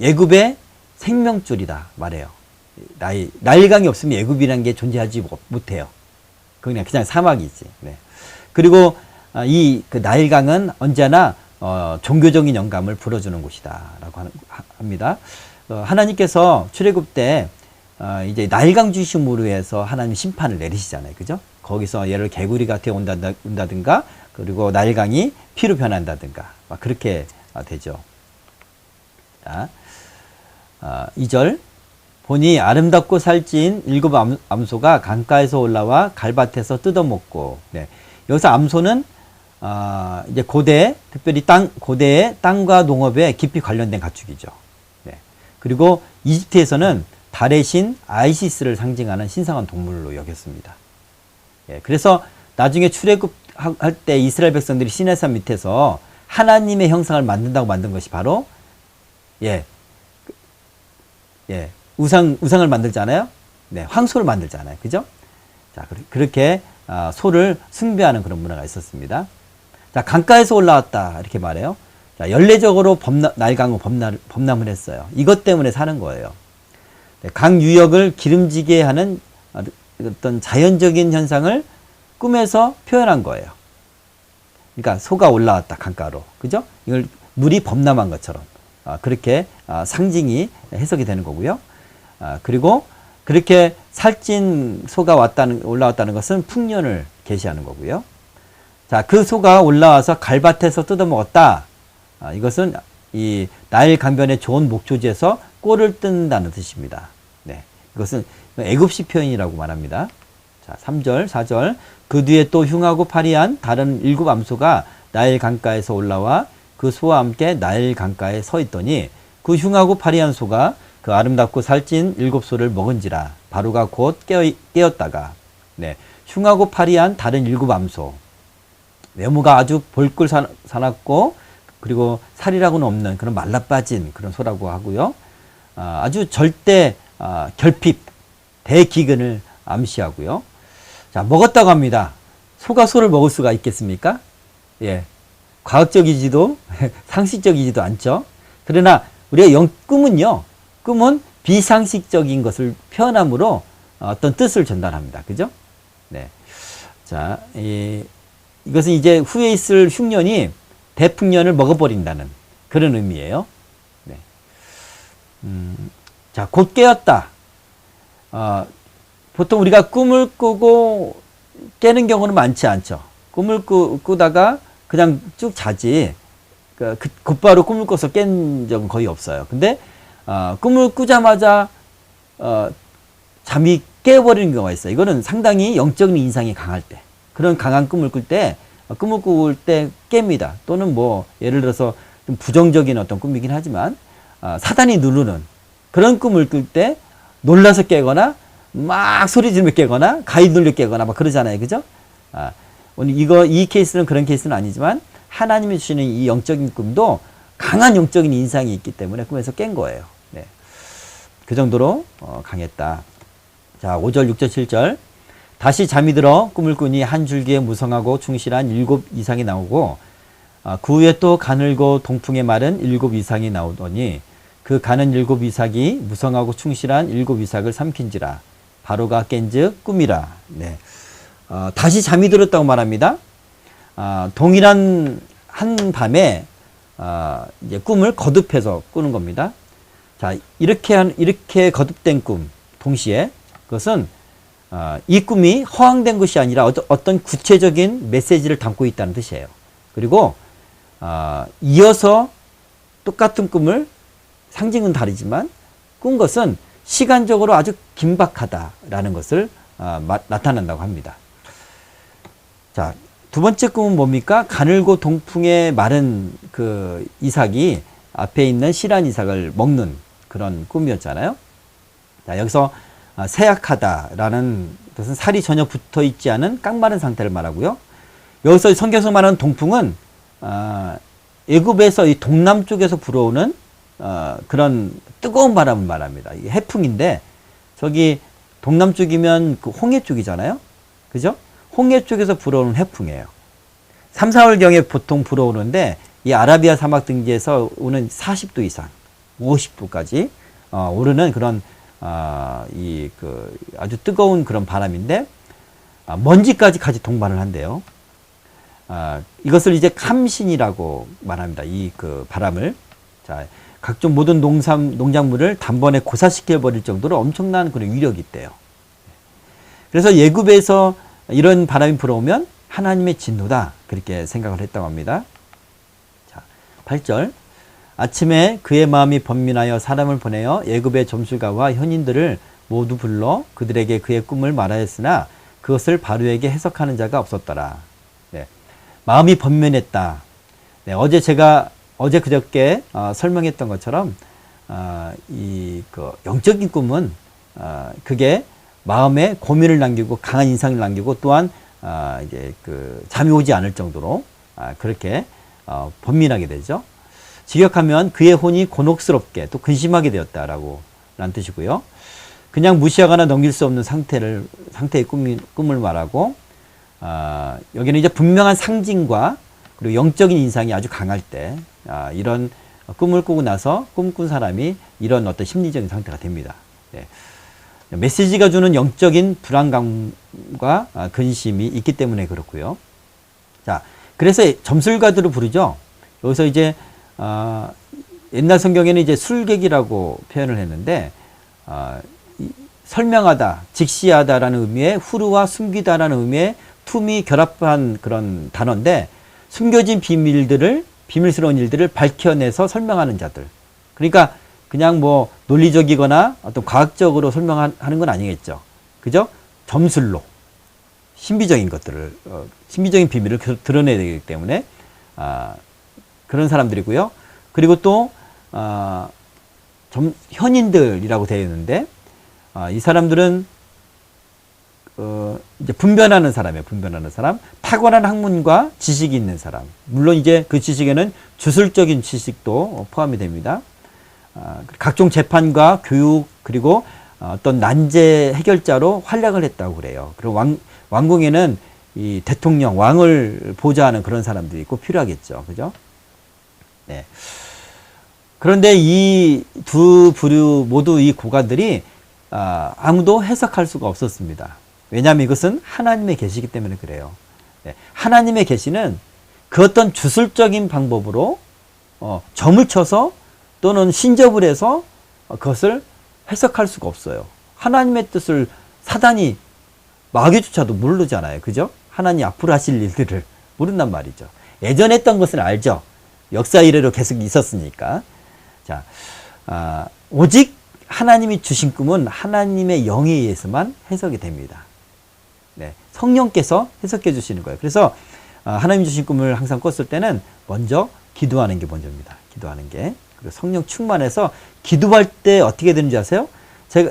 애굽의 생명줄이다 말해요. 나일강이 없으면 애굽이라는 게 존재하지 못해요. 그냥 사막이지. 네. 그리고 이 그 나일강은 언제나 종교적인 영감을 불어주는 곳이다라고 합니다. 하나님께서 출애굽 때 이제 나일강 중심으로 해서 하나님 심판을 내리시잖아요, 그죠? 거기서 예를 개구리가 태어온다든가, 그리고 나일강이 피로 변한다든가, 막 그렇게 되죠. 자, 2절. 보니 아름답고 살찐 7 암소가 강가에서 올라와 갈밭에서 뜯어먹고. 네. 여기서 암소는 이제 특별히 고대의 땅과 농업에 깊이 관련된 가축이죠. 네. 그리고 이집트에서는 달의 신 아이시스를 상징하는 신성한 동물로 여겼습니다. 예. 그래서 나중에 출애굽할 때 이스라엘 백성들이 시내산 밑에서 하나님의 형상을 만든다고 만든 것이 바로 우상을 만들잖아요. 네, 황소를 만들잖아요. 그죠? 자, 그렇게 소를 숭배하는 그런 문화가 있었습니다. 자, 강가에서 올라왔다 이렇게 말해요. 자, 연례적으로 나일강은 범람을 했어요. 이것 때문에 사는 거예요. 네, 강 유역을 기름지게 하는 어떤 자연적인 현상을 꿈에서 표현한 거예요. 그러니까 소가 올라왔다 강가로, 그죠? 이걸 물이 범람한 것처럼 그렇게 상징이 해석이 되는 거고요. 그리고 그렇게 살찐 소가 올라왔다는 것은 풍년을 계시하는 거고요. 자, 그 소가 올라와서 갈밭에서 뜯어먹었다. 이것은 이 나일 강변의 좋은 목초지에서 꼴을 뜯는다는 뜻입니다. 네, 이것은 애굽식 표현이라고 말합니다. 자, 3절, 4절. 그 뒤에 또 흉하고 파리한 다른 7 암소가 나일 강가에서 올라와 그 소와 함께 나일 강가에 서 있더니 그 흉하고 파리한 소가 그 아름답고 살찐 7소를 먹은지라. 바로가 곧 깨었다가. 네, 흉하고 파리한 다른 7 암소. 외모가 아주 볼꿀 사납고 그리고 살이라고는 없는 그런 말라빠진 그런 소라고 하고요. 아주 절대 결핍, 대기근을 암시하고요. 자, 먹었다고 합니다. 소가 소를 먹을 수가 있겠습니까? 예, 과학적이지도 상식적이지도 않죠. 그러나 우리가 꿈은 비상식적인 것을 표현함으로 어떤 뜻을 전달합니다. 그죠? 네. 자, 이것은 이제 후에 있을 흉년이 대풍년을 먹어버린다는 그런 의미예요. 네. 자, 곧 깨었다. 보통 우리가 꿈을 꾸고 깨는 경우는 많지 않죠. 꿈을 꾸다가 그냥 쭉 자지, 곧바로 꿈을 꿔서 깬 적은 거의 없어요. 근데 꿈을 꾸자마자 잠이 깨버리는 경우가 있어요. 이거는 상당히 영적인 인상이 강할 때, 그런 강한 꿈을 꿀 때 깹니다. 또는 뭐 예를 들어서 좀 부정적인 어떤 꿈이긴 하지만 사단이 누르는 그런 꿈을 꿀 때 놀라서 깨거나 막 소리 지르며 깨거나 가위 눌려 깨거나 막 그러잖아요. 그죠? 오늘 이 케이스는 그런 케이스는 아니지만 하나님이 주시는 이 영적인 꿈도 강한 영적인 인상이 있기 때문에 꿈에서 깬 거예요. 네. 그 정도로 강했다. 자, 5절, 6절, 7절. 다시 잠이 들어 꿈을 꾸니 한 줄기에 무성하고 충실한 7 이상이 나오고 그 후에 또 가늘고 동풍에 마른 7 이상이 나오더니 그 가는 7 이삭이 무성하고 충실한 7 이삭을 삼킨지라. 바로가 깬즉 꿈이라. 네. 다시 잠이 들었다고 말합니다. 동일한 한 밤에 이제 꿈을 거듭해서 꾸는 겁니다. 자, 이렇게 거듭된 꿈 동시에 그것은 이 꿈이 허황된 것이 아니라 어떤 구체적인 메시지를 담고 있다는 뜻이에요. 그리고 이어서 똑같은 꿈을 상징은 다르지만 꾼 것은 시간적으로 아주 긴박하다라는 것을 나타난다고 합니다. 자, 두 번째 꿈은 뭡니까? 가늘고 동풍에 마른 그 이삭이 앞에 있는 실한 이삭을 먹는 그런 꿈이었잖아요. 자, 여기서 세약하다라는 뜻은 살이 전혀 붙어 있지 않은 깡마른 상태를 말하고요. 여기서 성경에서 말하는 동풍은 애굽에서 이 동남쪽에서 불어오는 그런 뜨거운 바람을 말합니다. 이게 해풍인데 저기 동남쪽이면 그 홍해 쪽이잖아요. 그죠? 홍해 쪽에서 불어오는 해풍이에요. 3, 4월경에 보통 불어오는데 이 아라비아 사막 등지에서 오는 40도 이상, 50도까지 오르는 그런 아주 뜨거운 그런 바람인데, 먼지까지 같이 동반을 한대요. 이것을 이제 감신이라고 말합니다. 이 그 바람을. 자, 각종 모든 농작물을 단번에 고사시켜 버릴 정도로 엄청난 그런 위력이 있대요. 그래서 예굽에서 이런 바람이 불어오면 하나님의 진노다, 그렇게 생각을 했다고 합니다. 자, 8절. 아침에 그의 마음이 번민하여 사람을 보내어 예굽의 점술가와 현인들을 모두 불러 그들에게 그의 꿈을 말하였으나 그것을 바로에게 해석하는 자가 없었더라. 네. 마음이 번민했다. 네, 어제 그저께 설명했던 것처럼 영적인 꿈은 그게 마음에 고민을 남기고 강한 인상을 남기고 또한 잠이 오지 않을 정도로 그렇게 번민하게 되죠. 직역하면 그의 혼이 곤혹스럽게 또 근심하게 되었다라고 라는 뜻이고요. 그냥 무시하거나 넘길 수 없는 상태의 꿈을 말하고, 여기는 이제 분명한 상징과 그리고 영적인 인상이 아주 강할 때, 이런 꿈을 꾸고 나서 꿈꾼 사람이 이런 어떤 심리적인 상태가 됩니다. 네. 메시지가 주는 영적인 불안감과 근심이 있기 때문에 그렇고요. 자, 그래서 점술가들을 부르죠. 여기서 이제 옛날 성경에는 이제 술객이라고 표현을 했는데, 설명하다, 직시하다라는 의미의 후루와 숨기다라는 의미의 툼이 결합한 그런 단어인데, 숨겨진 비밀스러운 일들을 밝혀내서 설명하는 자들. 그러니까 그냥 뭐 논리적이거나 어떤 과학적으로 설명하는 건 아니겠죠. 그죠? 점술로 신비적인 것들을, 신비적인 비밀을 드러내야 되기 때문에 그런 사람들이고요. 그리고 또 현인들이라고 되어 있는데, 이 사람들은 이제 분별하는 사람이에요. 분별하는 사람. 탁월한 학문과 지식이 있는 사람. 물론 이제 그 지식에는 주술적인 지식도 포함이 됩니다. 각종 재판과 교육, 그리고 어떤 난제 해결자로 활약을 했다고 그래요. 그리고 왕궁에는 이 대통령, 왕을 보좌하는 그런 사람들이 꼭 필요하겠죠. 그죠? 네. 그런데 이 두 부류 모두 이 고관들이 아무도 해석할 수가 없었습니다. 왜냐하면 이것은 하나님의 계시이기 때문에 그래요. 네. 하나님의 계시는 그 어떤 주술적인 방법으로 점을 쳐서 또는 신접을 해서 그것을 해석할 수가 없어요. 하나님의 뜻을 사단이, 마귀조차도 모르잖아요. 그죠? 하나님 앞으로 하실 일들을 모른단 말이죠. 예전에 했던 것은 알죠. 역사 이래로 계속 있었으니까. 자, 오직 하나님이 주신 꿈은 하나님의 영에 의해서만 해석이 됩니다. 네, 성령께서 해석해 주시는 거예요. 그래서 하나님 주신 꿈을 항상 꿨을 때는 먼저 기도하는 게 먼저입니다. 기도하는 게. 그리고 성령 충만해서 기도할 때 어떻게 되는지 아세요?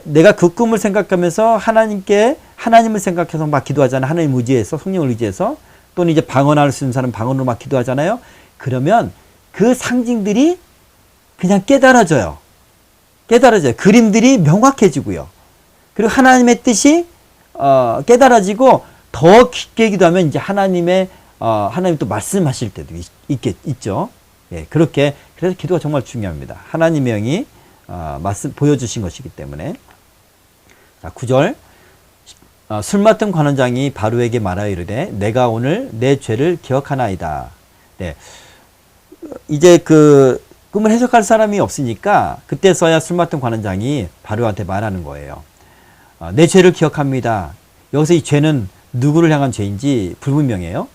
내가 그 꿈을 생각하면서 하나님을 생각해서 막 기도하잖아요. 하나님 의지해서, 성령을 의지해서. 또는 이제 방언할 수 있는 사람 방언으로 막 기도하잖아요. 그러면 그 상징들이 그냥 깨달아져요. 그림들이 명확해지고요. 그리고 하나님의 뜻이 깨달아지고 더 깊게 기도하면 이제 하나님이 또 말씀하실 때도 있죠. 예, 그래서 기도가 정말 중요합니다. 하나님의 영이 보여주신 것이기 때문에. 자, 9절. 술 맡은 관원장이 바로에게 말하여 이르되 내가 오늘 내 죄를 기억하나이다. 네. 이제 그 꿈을 해석할 사람이 없으니까 그때서야 술 맡은 관원장이 바로한테 말하는 거예요. 내 죄를 기억합니다. 여기서 이 죄는 누구를 향한 죄인지 불분명해요.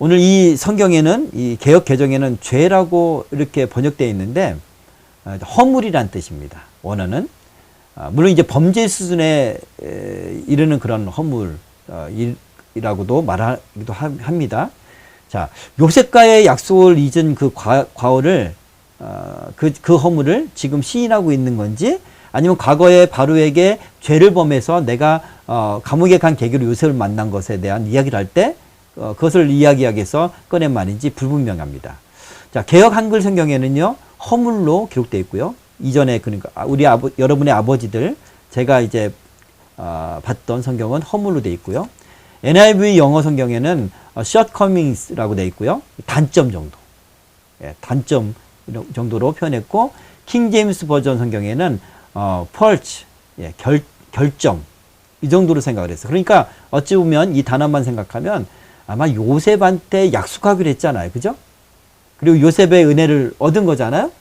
오늘 이 성경에는, 이 개역 개정에는 죄라고 이렇게 번역되어 있는데 허물이란 뜻입니다. 원어는. 물론 이제 범죄 수준에 이르는 그런 허물이라고도 말하기도 합니다. 자, 요셉과의 약속을 잊은 그 과오를, 그 허물을 지금 시인하고 있는 건지, 아니면 과거에 바로에게 죄를 범해서 내가 감옥에 간 계기로 요셉을 만난 것에 대한 이야기를 할 때 그것을 이야기하기 위해서 꺼낸 말인지 불분명합니다. 자, 개역 한글 성경에는요 허물로 기록되어 있고요. 이전에, 그러니까 여러분의 아버지들, 제가 이제 봤던 성경은 허물로 되어 있고요. NIV 영어 성경에는 shortcomings라고 되어 있고요. 단점 정도, 단점 정도로 표현했고, 킹 제임스 버전 성경에는 펄치, 예, 결정. 이 정도로 생각을 했어요. 그러니까 어찌 보면 이 단어만 생각하면 아마 요셉한테 약속하기로 했잖아요. 그죠? 그리고 요셉의 은혜를 얻은 거잖아요.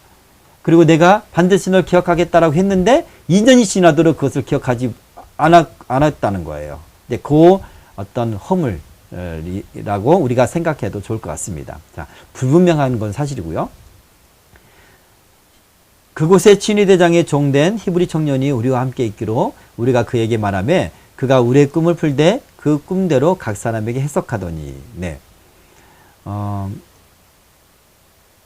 그리고 내가 반드시 널 기억하겠다라고 했는데 2년이 지나도록 그것을 기억하지 않았다는 거예요. 근데 그 어떤 허물이라고 우리가 생각해도 좋을 것 같습니다. 자, 불분명한 건 사실이고요. 그곳에 친위대장의 종된 히브리 청년이 우리와 함께 있기로 우리가 그에게 말하며 그가 우리의 꿈을 풀되 그 꿈대로 각 사람에게 해석하더니. 네.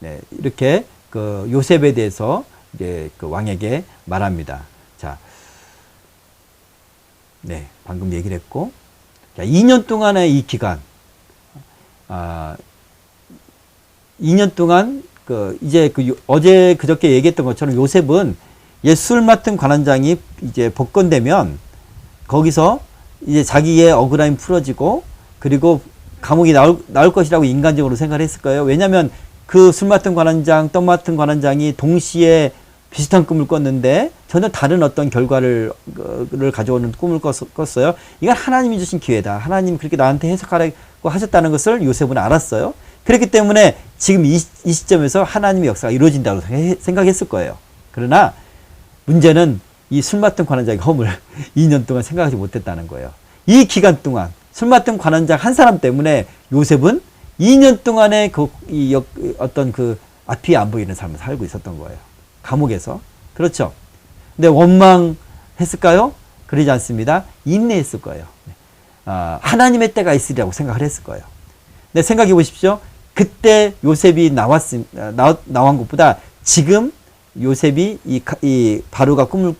네. 이렇게 그 요셉에 대해서 이제 그 왕에게 말합니다. 자. 네. 방금 얘기를 했고. 자, 2년 동안의 이 기간. 2년 동안 이제 어제 그저께 얘기했던 것처럼 요셉은 술 맡은 관원장이 이제 복권되면 거기서 이제 자기의 억울함이 풀어지고 그리고 감옥이 나올 것이라고 인간적으로 생각을 했을 거예요. 왜냐하면 그 술 맡은 관원장, 떡 맡은 관원장이 동시에 비슷한 꿈을 꿨는데 전혀 다른 어떤 결과를 가져오는 꿈을 꿨어요. 이건 하나님이 주신 기회다. 하나님 그렇게 나한테 해석하라고 하셨다는 것을 요셉은 알았어요. 그렇기 때문에 지금 이 시점에서 하나님의 역사가 이루어진다고 생각했을 거예요. 그러나 문제는 이 술 맡은 관원장의 허물 2년 동안 생각하지 못했다는 거예요. 이 기간 동안 술 맡은 관원장 한 사람 때문에 요셉은 2년 동안의 어떤 그 앞이 안 보이는 삶을 살고 있었던 거예요. 감옥에서. 그렇죠. 근데 원망했을까요? 그러지 않습니다. 인내했을 거예요. 하나님의 때가 있으리라고 생각을 했을 거예요. 근데 생각해 보십시오. 그때 요셉이 나온 것보다 지금 요셉이 이 바로가 꿈을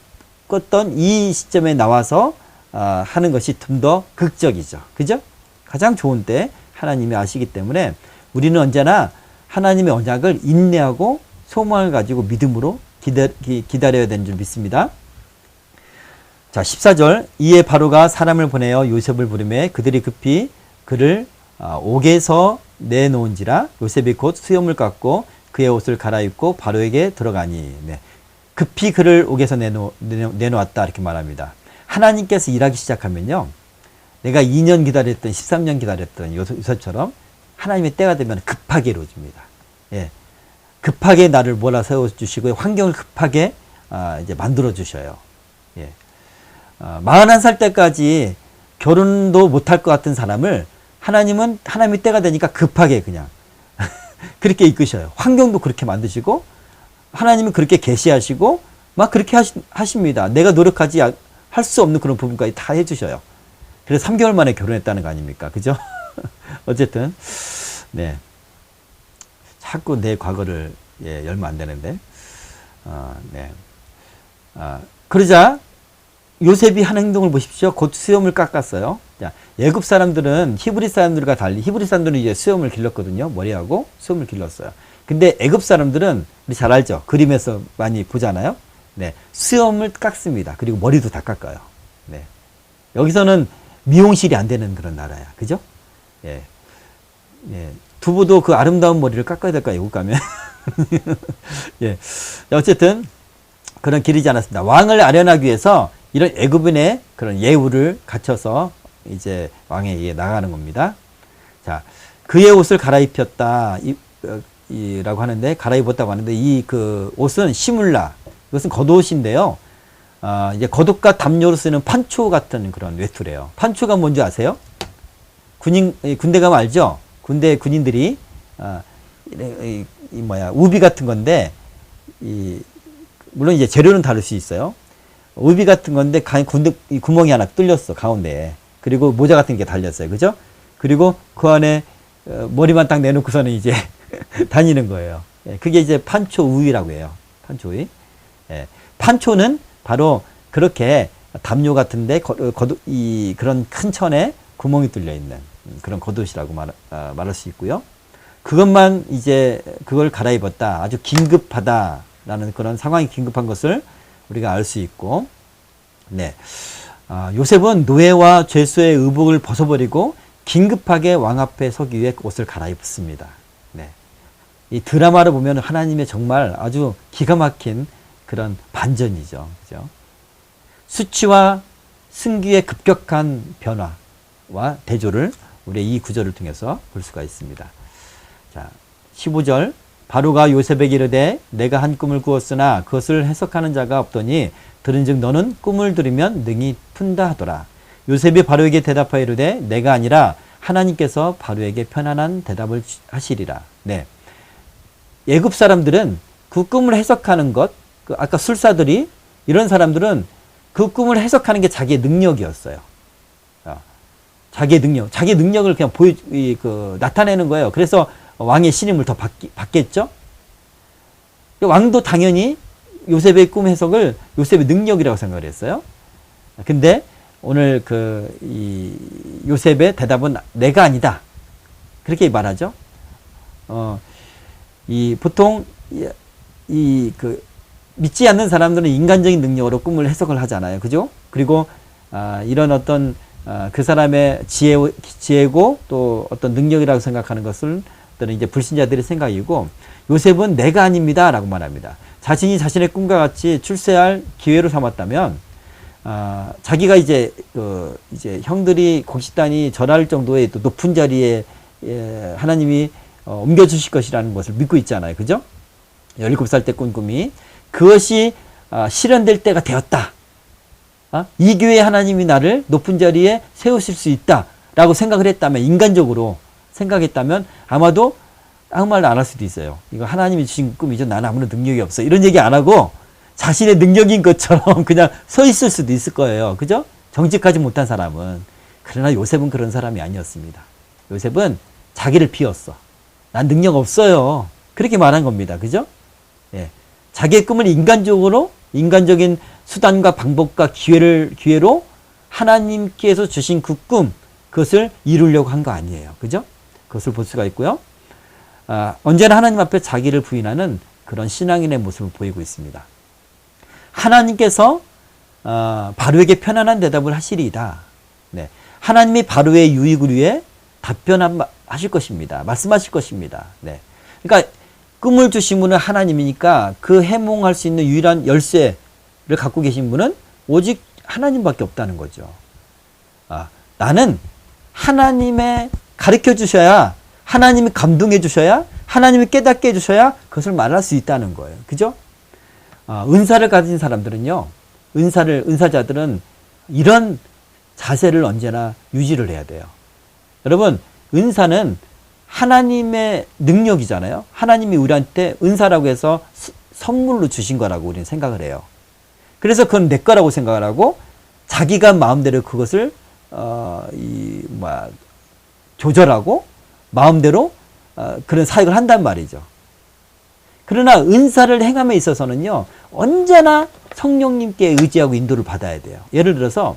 꿨던 이 시점에 나와서 하는 것이 좀 더 극적이죠. 그죠? 가장 좋은 때 하나님이 아시기 때문에 우리는 언제나 하나님의 언약을 인내하고 소망을 가지고 믿음으로 기다려야 되는 줄 믿습니다. 자, 14절. 이에 바로가 사람을 보내어 요셉을 부르매 그들이 급히 그를 옥에서 내놓은지라 요셉이 곧 수염을 깎고 그의 옷을 갈아입고 바로에게 들어가니. 네. 급히 그를 옥에서 내놓았다 이렇게 말합니다. 하나님께서 일하기 시작하면요. 내가 2년 기다렸던 13년 기다렸던 요셉처럼 하나님의 때가 되면 급하게 이루어집니다. 예. 급하게 나를 몰아세워주시고 환경을 급하게 이제 만들어주셔요. 예. 41살 때까지 결혼도 못할 것 같은 사람을 하나님은 하나님의 때가 되니까 급하게 그냥 그렇게 이끄셔요. 환경도 그렇게 만드시고 하나님은 그렇게 계시하시고 막 그렇게 하십니다. 내가 노력하지 할 수 없는 그런 부분까지 다 해주셔요. 그래서 3개월 만에 결혼했다는 거 아닙니까? 그죠? 어쨌든 네. 자꾸 내 과거를 열면 안 되는데 네. 그러자 요셉이 한 행동을 보십시오. 곧 수염을 깎았어요. 자, 애굽 사람들은 히브리 사람들과 달리 히브리 사람들은 이제 수염을 길렀거든요. 머리하고 수염을 길렀어요. 근데 애굽 사람들은 우리 잘 알죠. 그림에서 많이 보잖아요. 네, 수염을 깎습니다. 그리고 머리도 다 깎아요. 네, 여기서는 미용실이 안 되는 그런 나라야. 그죠? 예, 예, 두부도 그 아름다운 머리를 깎아야 될까 애국 가면. 예, 어쨌든 그런 길이지 않았습니다. 왕을 아련하기 위해서 이런 애굽인의 그런 예우를 갖춰서 이제 왕에 의해 나가는 겁니다. 자, 그의 옷을 갈아입혔다. 라고 하는데, 갈아입었다고 하는데, 이 그 옷은 시물라. 이것은 겉옷인데요. 이제 겉옷과 담요로 쓰는 판초 같은 그런 외투래요. 판초가 뭔지 아세요? 군대 가면 알죠? 군대 군인들이, 우비 같은 건데, 물론 이제 재료는 다를 수 있어요. 우비 같은 건데, 군대, 구멍이 하나 뚫렸어, 가운데에. 그리고 모자 같은 게 달렸어요. 그죠? 그리고 그 안에, 머리만 딱 내놓고서는 이제 다니는 거예요. 그게 이제 판초 우위라고 해요. 판초 우위. 예. 판초는 바로 그렇게 담요 같은데 그런 큰 천에 구멍이 뚫려 있는 그런 겉옷이라고 말할 수 있고요. 그것만 이제 그걸 갈아입었다. 아주 긴급하다라는 그런 상황이 긴급한 것을 우리가 알 수 있고, 네. 요셉은 노예와 죄수의 의복을 벗어버리고 긴급하게 왕 앞에 서기 위해 옷을 갈아입습니다. 네. 이 드라마를 보면 하나님의 정말 아주 기가 막힌 그런 반전이죠. 그죠? 수치와 승기의 급격한 변화와 대조를 우리 이 구절을 통해서 볼 수가 있습니다. 자, 15절. 바로가 요셉에게 이르되 내가 한 꿈을 꾸었으나 그것을 해석하는 자가 없더니 들은즉 너는 꿈을 들으면 능히 푼다 하더라. 요셉이 바로에게 대답하여 이르되 내가 아니라 하나님께서 바로에게 편안한 대답을 하시리라. 네. 애굽 사람들은 그 꿈을 해석하는 것, 아까 술사들이 이런 사람들은 그 꿈을 해석하는 게 자기의 능력이었어요. 자기의 능력을 그냥 나타내는 거예요. 그래서 왕의 신임을 더 받겠죠? 왕도 당연히 요셉의 꿈 해석을 요셉의 능력이라고 생각을 했어요. 근데 오늘 요셉의 대답은 내가 아니다. 그렇게 말하죠. 보통 믿지 않는 사람들은 인간적인 능력으로 꿈을 해석을 하잖아요. 그죠? 그리고 이런 어떤 그 사람의 지혜고 또 어떤 능력이라고 생각하는 것을 또는 이제 불신자들의 생각이고, 요셉은 내가 아닙니다 라고 말합니다. 자신이 자신의 꿈과 같이 출세할 기회로 삼았다면 자기가 이제 형들이 곡식단이 절할 정도의 또 높은 자리에 하나님이 옮겨주실 것이라는 것을 믿고 있잖아요. 그죠? 17살 때 꾼 꿈이 그것이 실현될 때가 되었다. 이 교회 하나님이 나를 높은 자리에 세우실 수 있다 라고 생각을 했다면, 인간적으로 생각했다면 아마도 아무 말도 안 할 수도 있어요. 이거 하나님이 주신 꿈이죠. 나는 아무런 능력이 없어. 이런 얘기 안 하고 자신의 능력인 것처럼 그냥 서 있을 수도 있을 거예요. 그죠? 정직하지 못한 사람은. 그러나 요셉은 그런 사람이 아니었습니다. 요셉은 자기를 비웠어. 난 능력 없어요. 그렇게 말한 겁니다. 그죠? 예. 자기의 꿈을 인간적인 수단과 방법과 기회로 하나님께서 주신 그 꿈, 그것을 이루려고 한 거 아니에요. 그죠? 그것을 볼 수가 있고요. 언제나 하나님 앞에 자기를 부인하는 그런 신앙인의 모습을 보이고 있습니다. 하나님께서 바로에게 편안한 대답을 하시리이다. 네. 하나님이 바로의 유익을 위해 답변하실 것입니다. 말씀하실 것입니다. 네. 그러니까 꿈을 주신 분은 하나님이니까 그 해몽할 수 있는 유일한 열쇠를 갖고 계신 분은 오직 하나님밖에 없다는 거죠. 나는 하나님의 가르쳐 주셔야, 하나님이 감동해 주셔야, 하나님이 깨닫게 해 주셔야 그것을 말할 수 있다는 거예요. 그죠? 은사를 가진 사람들은요, 은사자들은 이런 자세를 언제나 유지를 해야 돼요. 여러분, 은사는 하나님의 능력이잖아요. 하나님이 우리한테 은사라고 해서 선물로 주신 거라고 우리는 생각을 해요. 그래서 그건 내 거라고 생각을 하고 자기가 마음대로 그것을 조절하고 마음대로 그런 사역을 한단 말이죠. 그러나 은사를 행함에 있어서는요, 언제나 성령님께 의지하고 인도를 받아야 돼요. 예를 들어서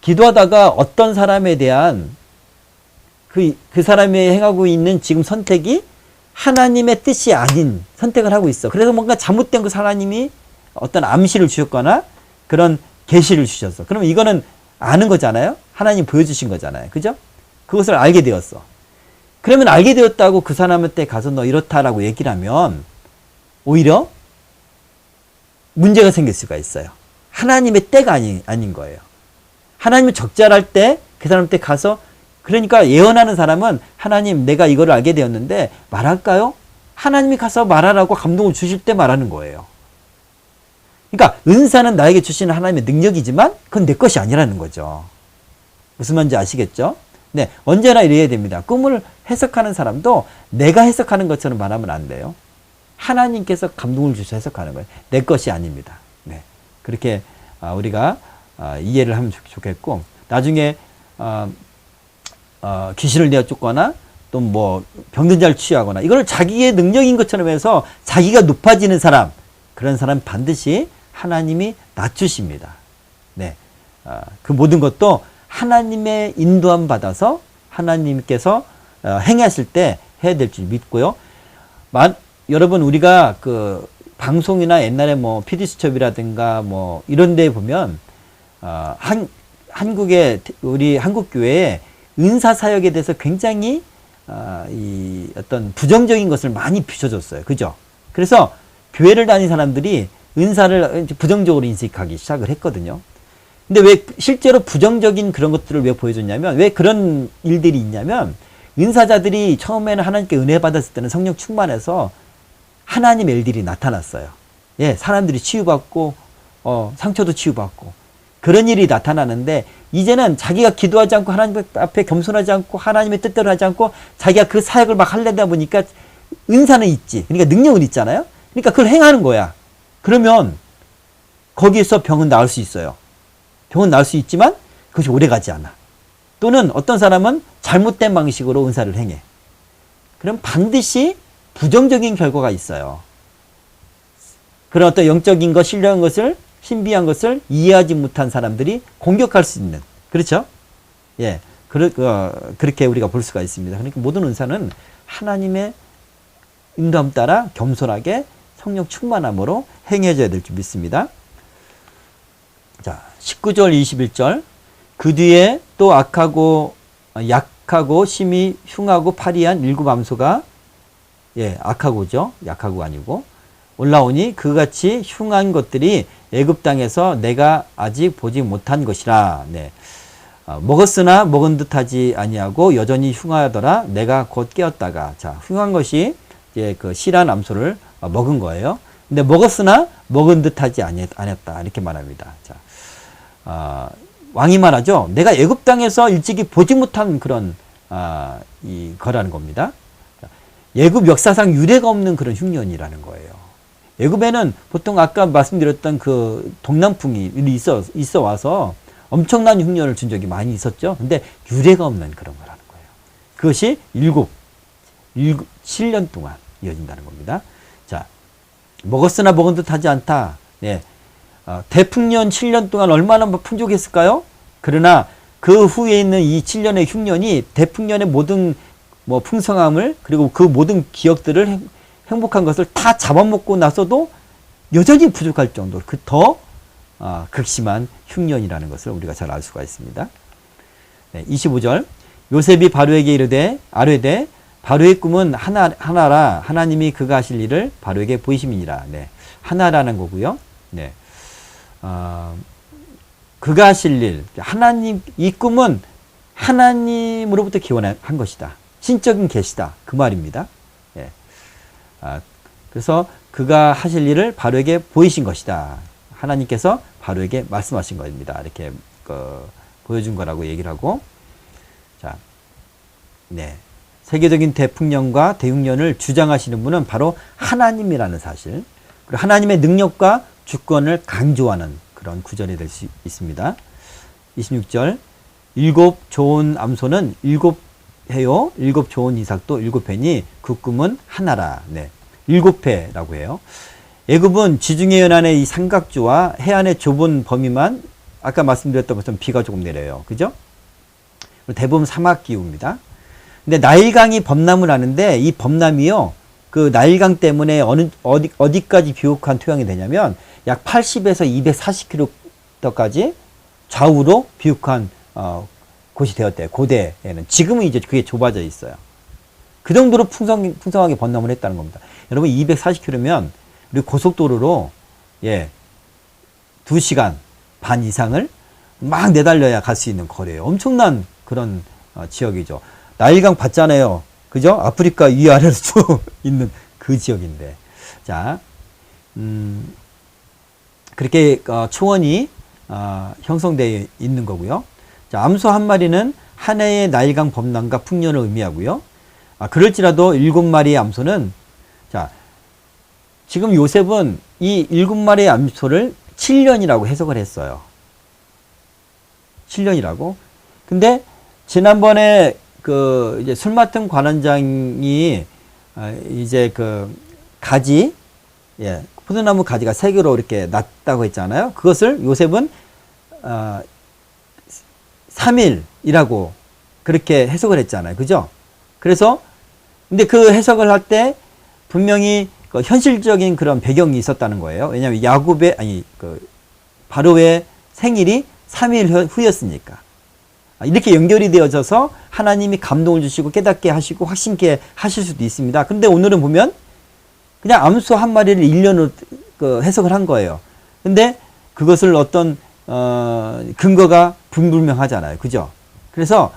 기도하다가 어떤 사람에 대한 그 사람이 행하고 있는 지금 선택이 하나님의 뜻이 아닌 선택을 하고 있어. 그래서 뭔가 잘못된 그 하나님이 어떤 암시를 주셨거나 그런 계시를 주셨어. 그러면 이거는 아는 거잖아요. 하나님 보여주신 거잖아요. 그죠? 그것을 알게 되었어. 그러면 알게 되었다고 그 사람한테 가서 너 이렇다라고 얘기를 하면 오히려 문제가 생길 수가 있어요. 하나님의 때가 아닌 거예요. 하나님이 적절할 때 그 사람한테 가서, 그러니까 예언하는 사람은 하나님 내가 이거를 알게 되었는데 말할까요? 하나님이 가서 말하라고 감동을 주실 때 말하는 거예요. 그러니까 은사는 나에게 주시는 하나님의 능력이지만 그건 내 것이 아니라는 거죠. 무슨 말인지 아시겠죠? 네, 언제나 이래야 됩니다. 꿈을 해석하는 사람도 내가 해석하는 것처럼 말하면 안 돼요. 하나님께서 감동을 주셔서 해석하는 거예요. 내 것이 아닙니다. 네, 그렇게 우리가 이해를 하면 좋겠고, 나중에 귀신을 내어 쫓거나 또 뭐 병든 자를 치유하거나 이걸 자기의 능력인 것처럼 해서 자기가 높아지는 사람, 그런 사람 반드시 하나님이 낮추십니다. 네, 그 모든 것도 하나님의 인도함 받아서 하나님께서 행하실 때 해야 될 줄 믿고요. 여러분, 우리가 그 방송이나 옛날에 뭐 PD수첩이라든가 뭐 이런 데 보면 한국의 우리 한국교회에 은사 사역에 대해서 굉장히 이 어떤 부정적인 것을 많이 비춰줬어요. 그죠? 그래서 교회를 다니는 사람들이 은사를 부정적으로 인식하기 시작을 했거든요. 근데 왜 실제로 부정적인 그런 것들을 왜 보여줬냐면, 왜 그런 일들이 있냐면, 은사자들이 처음에는 하나님께 은혜 받았을 때는 성령 충만해서 하나님의 일들이 나타났어요. 예, 사람들이 치유받고, 상처도 치유받고, 그런 일이 나타나는데, 이제는 자기가 기도하지 않고, 하나님 앞에 겸손하지 않고, 하나님의 뜻대로 하지 않고, 자기가 그 사역을 막 하려다 보니까, 은사는 있지. 그러니까 능력은 있잖아요? 그러니까 그걸 행하는 거야. 그러면, 거기에서 병은 나을 수 있어요. 병은 나을 수 있지만, 그것이 오래 가지 않아. 또는 어떤 사람은 잘못된 방식으로 은사를 행해. 그럼 반드시 부정적인 결과가 있어요. 그런 어떤 영적인 것, 신령한 것을, 신비한 것을 이해하지 못한 사람들이 공격할 수 있는. 그렇죠? 예. 그렇게 우리가 볼 수가 있습니다. 그러니까 모든 은사는 하나님의 인도함 따라 겸손하게 성령 충만함으로 행해져야 될 줄 믿습니다. 자, 19절, 21절. 그 뒤에 또 약하고 심히 흉하고 파리한 일곱 암소가, 예, 악하고죠. 약하고 아니고. 올라오니 그같이 흉한 것들이 애굽 땅에서 내가 아직 보지 못한 것이라. 네. 먹었으나 먹은 듯하지 아니하고 여전히 흉하더라. 내가 곧 깨었다가. 자, 흉한 것이 이제 그 실한 암소를 먹은 거예요. 근데 먹었으나 먹은 듯하지 아니었다. 이렇게 말합니다. 자, 왕이 말하죠. 내가 애굽 땅에서 일찍이 보지 못한 그런 거라는 겁니다. 애굽 역사상 유례가 없는 그런 흉년이라는 거예요. 애굽에는 보통 아까 말씀드렸던 그 동남풍이 있어 와서 엄청난 흉년을 준 적이 많이 있었죠. 근데 유례가 없는 그런 거라는 거예요. 그것이 7년 동안 이어진다는 겁니다. 자, 먹었으나 먹은 듯 하지 않다. 네. 대풍년 7년 동안 얼마나 풍족했을까요? 그러나 그 후에 있는 이 7년의 흉년이 대풍년의 모든 풍성함을, 그리고 그 모든 기억들을, 행복한 것을 다 잡아먹고 나서도 여전히 부족할 정도로 더 극심한 흉년이라는 것을 우리가 잘 알 수가 있습니다. 네, 25절. 요셉이 바로에게 아뢰되 바로의 꿈은 하나라. 하나님이 그가 하실 일을 바로에게 보이심이니라. 네, 하나라는 거고요. 네. 그가 하실 일, 하나님, 이 꿈은 하나님으로부터 기원한 것이다. 신적인 계시다. 그 말입니다. 예. 그래서 그가 하실 일을 바로에게 보이신 것이다. 하나님께서 바로에게 말씀하신 것입니다. 이렇게 보여준 거라고 얘기를 하고, 자, 네. 세계적인 대풍년과 대흉년을 주장하시는 분은 바로 하나님이라는 사실, 그리고 하나님의 능력과 주권을 강조하는 그런 구절이 될 수 있습니다. 26절. 7 좋은 암소는 7회요. 7 좋은 이삭도 7회니 그 꿈은 하나라. 네. 7회라고 해요. 애굽은 지중해 연안의 이 삼각주와 해안의 좁은 범위만, 아까 말씀드렸던 것처럼 비가 조금 내려요. 그죠? 대부분 사막 기후입니다. 근데 나일강이 범람을 하는데, 이 범람이요, 그 나일강 때문에 어디까지 비옥한 토양이 되냐면 약 80에서 240km까지 좌우로 비옥한 곳이 되었대요. 고대에는. 지금은 이제 그게 좁아져 있어요. 그 정도로 풍성하게 범람을 했다는 겁니다. 여러분, 240km면 우리 고속도로로 2시간 반 이상을 막 내달려야 갈 수 있는 거리예요. 엄청난 그런 지역이죠. 나일강 봤잖아요. 그죠? 아프리카 위아래로 쭉 있는 그 지역인데. 자, 그렇게 초원이 형성되어 있는 거고요. 자, 암소 한 마리는 한 해의 나일강 범람과 풍년을 의미하고요. 그럴지라도 7마리의 암소는, 자, 지금 요셉은 이 7마리의 암소를 7년이라고 해석을 했어요. 7년이라고. 근데 지난번에 이제 술 맡은 관원장이 이제 가지, 포도나무 가지가 3개로 이렇게 났다고 했잖아요. 그것을 요셉은 3일이라고 그렇게 해석을 했잖아요. 그죠? 그래서 근데 그 해석을 할 때 분명히 현실적인 그런 배경이 있었다는 거예요. 왜냐하면 바로의 생일이 3일 후였으니까. 이렇게 연결이 되어져서 하나님이 감동을 주시고 깨닫게 하시고 확신케 하실 수도 있습니다. 근데 오늘은 보면 그냥 암소 한 마리를 1년으로 그 해석을 한 거예요. 근데 그것을 어떤 근거가 불분명하잖아요. 그죠? 그래서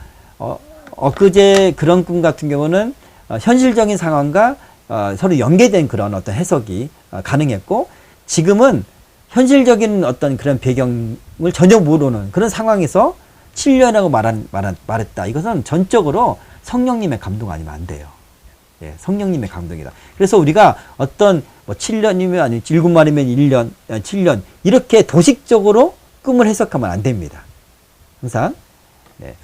엊그제 그런 꿈 같은 경우는 현실적인 상황과 서로 연계된 그런 어떤 해석이 가능했고, 지금은 현실적인 어떤 그런 배경을 전혀 모르는 그런 상황에서 7년이라고 말했다. 이것은 전적으로 성령님의 감동 아니면 안 돼요. 예, 성령님의 감동이다. 그래서 우리가 어떤 7년이면 아니면 7마리면 1년, 7년 이렇게 도식적으로 꿈을 해석하면 안 됩니다. 항상. 네.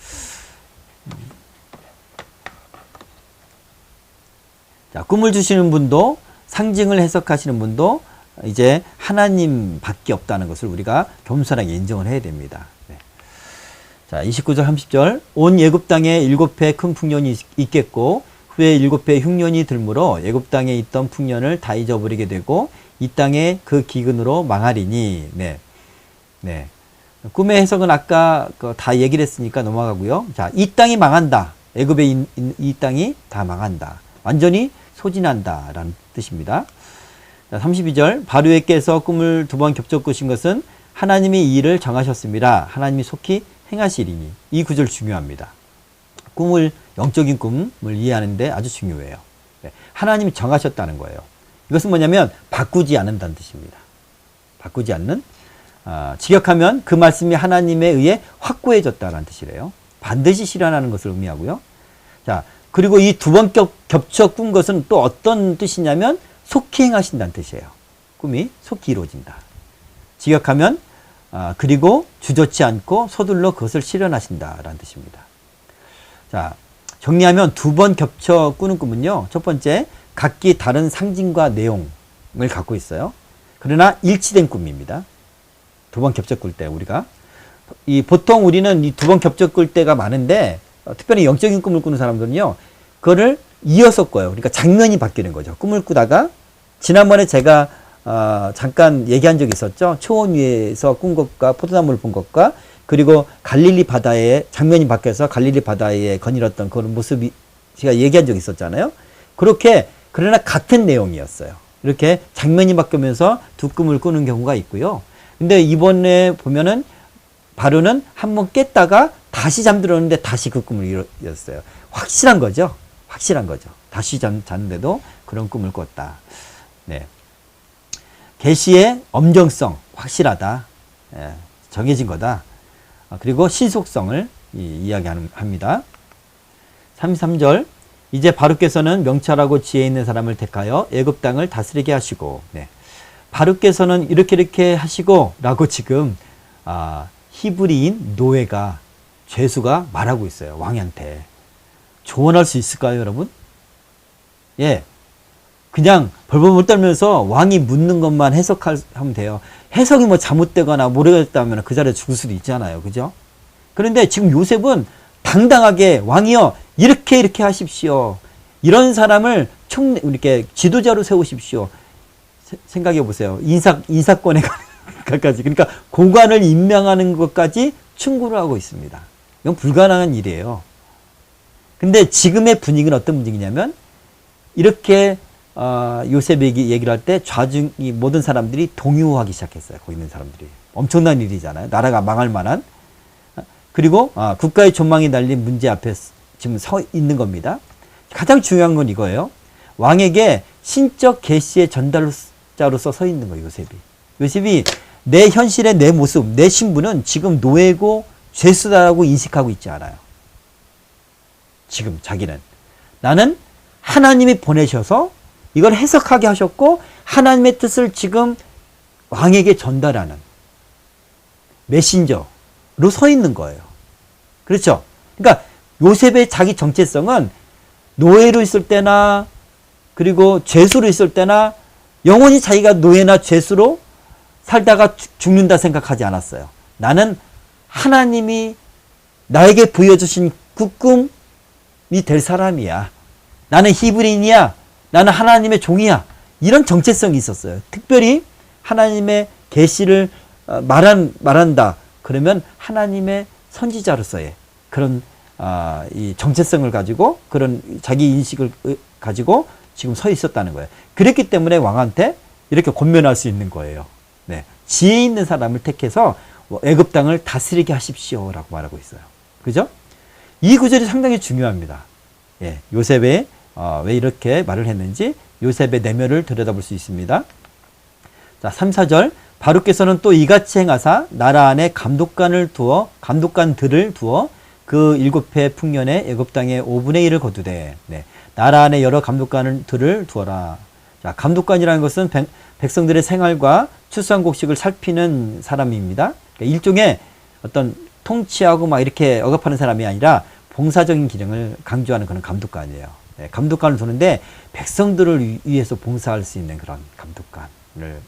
자, 꿈을 주시는 분도 상징을 해석하시는 분도 이제 하나님밖에 없다는 것을 우리가 겸손하게 인정을 해야 됩니다. 네. 자, 29절 30절 온 애굽 땅에 7해 큰 풍년이 있겠고 후에 7해 흉년이 들므로 애굽 땅에 있던 풍년을 다 잊어버리게 되고 이 땅에 그 기근으로 망하리니. 네. 네. 꿈의 해석은 아까 다 얘기를 했으니까 넘어가고요. 자, 이 땅이 망한다. 애굽의 이 땅이 다 망한다. 완전히 소진한다 라는 뜻입니다. 자, 32절 바로의 깨서 꿈을 2번 겹쳐 꾸신 것은 하나님이 이 일을 정하셨습니다. 하나님이 속히 행하시리니. 이 구절 중요합니다. 꿈을, 영적인 꿈을 이해하는데 아주 중요해요. 네. 하나님이 정하셨다는 거예요. 이것은 뭐냐면 바꾸지 않는다는 뜻입니다. 바꾸지 않는. 직역하면 그 말씀이 하나님에 의해 확고해졌다는 뜻이래요. 반드시 실현하는 것을 의미하고요. 자, 그리고 이 2번 겹쳐 꾼 것은 또 어떤 뜻이냐면 속히 행하신다는 뜻이에요. 꿈이 속히 이루어진다. 직역하면 그리고 주저치 않고 서둘러 그것을 실현하신다라는 뜻입니다. 자, 정리하면 2번 겹쳐 꾸는 꿈은요. 첫 번째, 각기 다른 상징과 내용을 갖고 있어요. 그러나 일치된 꿈입니다. 2번 겹쳐 꿀 때 우리가 보통 우리는 이 2번 겹쳐 꿀 때가 많은데 특별히 영적인 꿈을 꾸는 사람들은요, 그거를 이어서 꿔요. 그러니까 장면이 바뀌는 거죠. 꿈을 꾸다가 지난번에 제가 잠깐 얘기한 적이 있었죠. 초원 위에서 꾼 것과 포도나무를 본 것과 그리고 갈릴리 바다에 장면이 바뀌어서 갈릴리 바다에 거닐었던 그런 모습이 제가 얘기한 적이 있었잖아요. 그렇게 그러나 같은 내용이었어요. 이렇게 장면이 바뀌면서 두 꿈을 꾸는 경우가 있고요. 근데 이번에 보면은 바로는 한번 깼다가 다시 잠들었는데 다시 그 꿈을 이뤘어요. 확실한 거죠. 확실한 거죠. 다시 잤는데도 그런 꿈을 꿨다. 네. 계시의 엄정성, 확실하다. 예, 정해진 거다. 그리고 신속성을 이야기합니다. 33절 이제 바룩께서는 명철하고 지혜 있는 사람을 택하여 애굽 땅을 다스리게 하시고. 네. 바룩께서는 이렇게 하시고 라고 지금 히브리인 노예가 죄수가 말하고 있어요. 왕한테. 조언할 수 있을까요, 여러분? 예. 그냥 벌벌 떨면서 왕이 묻는 것만 해석하면 돼요. 해석이 뭐 잘못되거나 모르겠다면 그 자리에 죽을 수도 있잖아요. 그죠? 그런데 지금 요셉은 당당하게 왕이여 이렇게 하십시오. 이런 사람을 이렇게 지도자로 세우십시오. 생각해 보세요. 인사권에 가까지. 그러니까 고관을 임명하는 것까지 충고를 하고 있습니다. 이건 불가능한 일이에요. 근데 지금의 분위기는 어떤 분위기냐면 이렇게 요셉이 얘기를 할 때 좌중이 모든 사람들이 동요하기 시작했어요. 거기 있는 사람들이. 엄청난 일이잖아요. 나라가 망할 만한. 그리고 국가의 전망이 달린 문제 앞에 지금 서 있는 겁니다. 가장 중요한 건 이거예요. 왕에게 신적 계시의 전달자로서 서 있는 거예요. 요셉이 내 현실의 내 모습, 내 신분은 지금 노예고 죄수다라고 인식하고 있지 않아요. 지금 자기는. 나는 하나님이 보내셔서 이걸 해석하게 하셨고 하나님의 뜻을 지금 왕에게 전달하는 메신저로 서 있는 거예요. 그렇죠? 그러니까 요셉의 자기 정체성은 노예로 있을 때나 그리고 죄수로 있을 때나 영원히 자기가 노예나 죄수로 살다가 죽는다 생각하지 않았어요. 나는 하나님이 나에게 부여주신 그 꿈이 될 사람이야. 나는 히브리인이야. 나는 하나님의 종이야. 이런 정체성이 있었어요. 특별히 하나님의 계시를 말한다. 그러면 하나님의 선지자로서의 그런 이 정체성을 가지고 그런 자기 인식을 가지고 지금 서 있었다는 거예요. 그랬기 때문에 왕한테 이렇게 권면할 수 있는 거예요. 네. 지혜 있는 사람을 택해서 애굽 땅을 다스리게 하십시오라고 말하고 있어요. 그죠? 이 구절이 상당히 중요합니다. 예, 요셉의 왜 이렇게 말을 했는지 요셉의 내면을 들여다볼 수 있습니다. 자, 3, 4절 바로께서는 또 이같이 행하사 나라 안에 감독관들을 두어 그 7해 풍년에 애굽 땅의 5분의 1을 거두되 네, 나라 안에 여러 감독관들을 두어라. 자, 감독관이라는 것은 백성들의 생활과 출산곡식을 살피는 사람입니다. 그러니까 일종의 어떤 통치하고 막 이렇게 억압하는 사람이 아니라 봉사적인 기능을 강조하는 그런 감독관이에요. 네, 감독관을 두는데 백성들을 위해서 봉사할 수 있는 그런 감독관을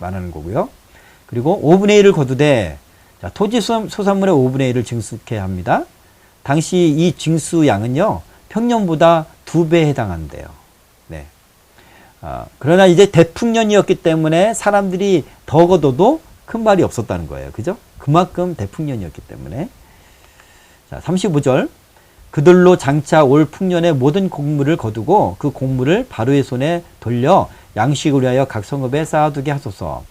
말하는 거고요. 그리고 5분의 1을 거두되 자, 토지 소산물의 5분의 1을 징수케 합니다. 당시 이 징수량은요 평년보다 2배에 해당한대요. 네. 그러나 이제 대풍년이었기 때문에 사람들이 더 거둬도 큰 말이 없었다는 거예요. 그죠? 그만큼 대풍년이었기 때문에. 자, 35절. 그들로 장차 올 풍년의 모든 곡물을 거두고 그 곡물을 바로의 손에 돌려 양식을 위하여 각 성읍에 쌓아두게 하소서.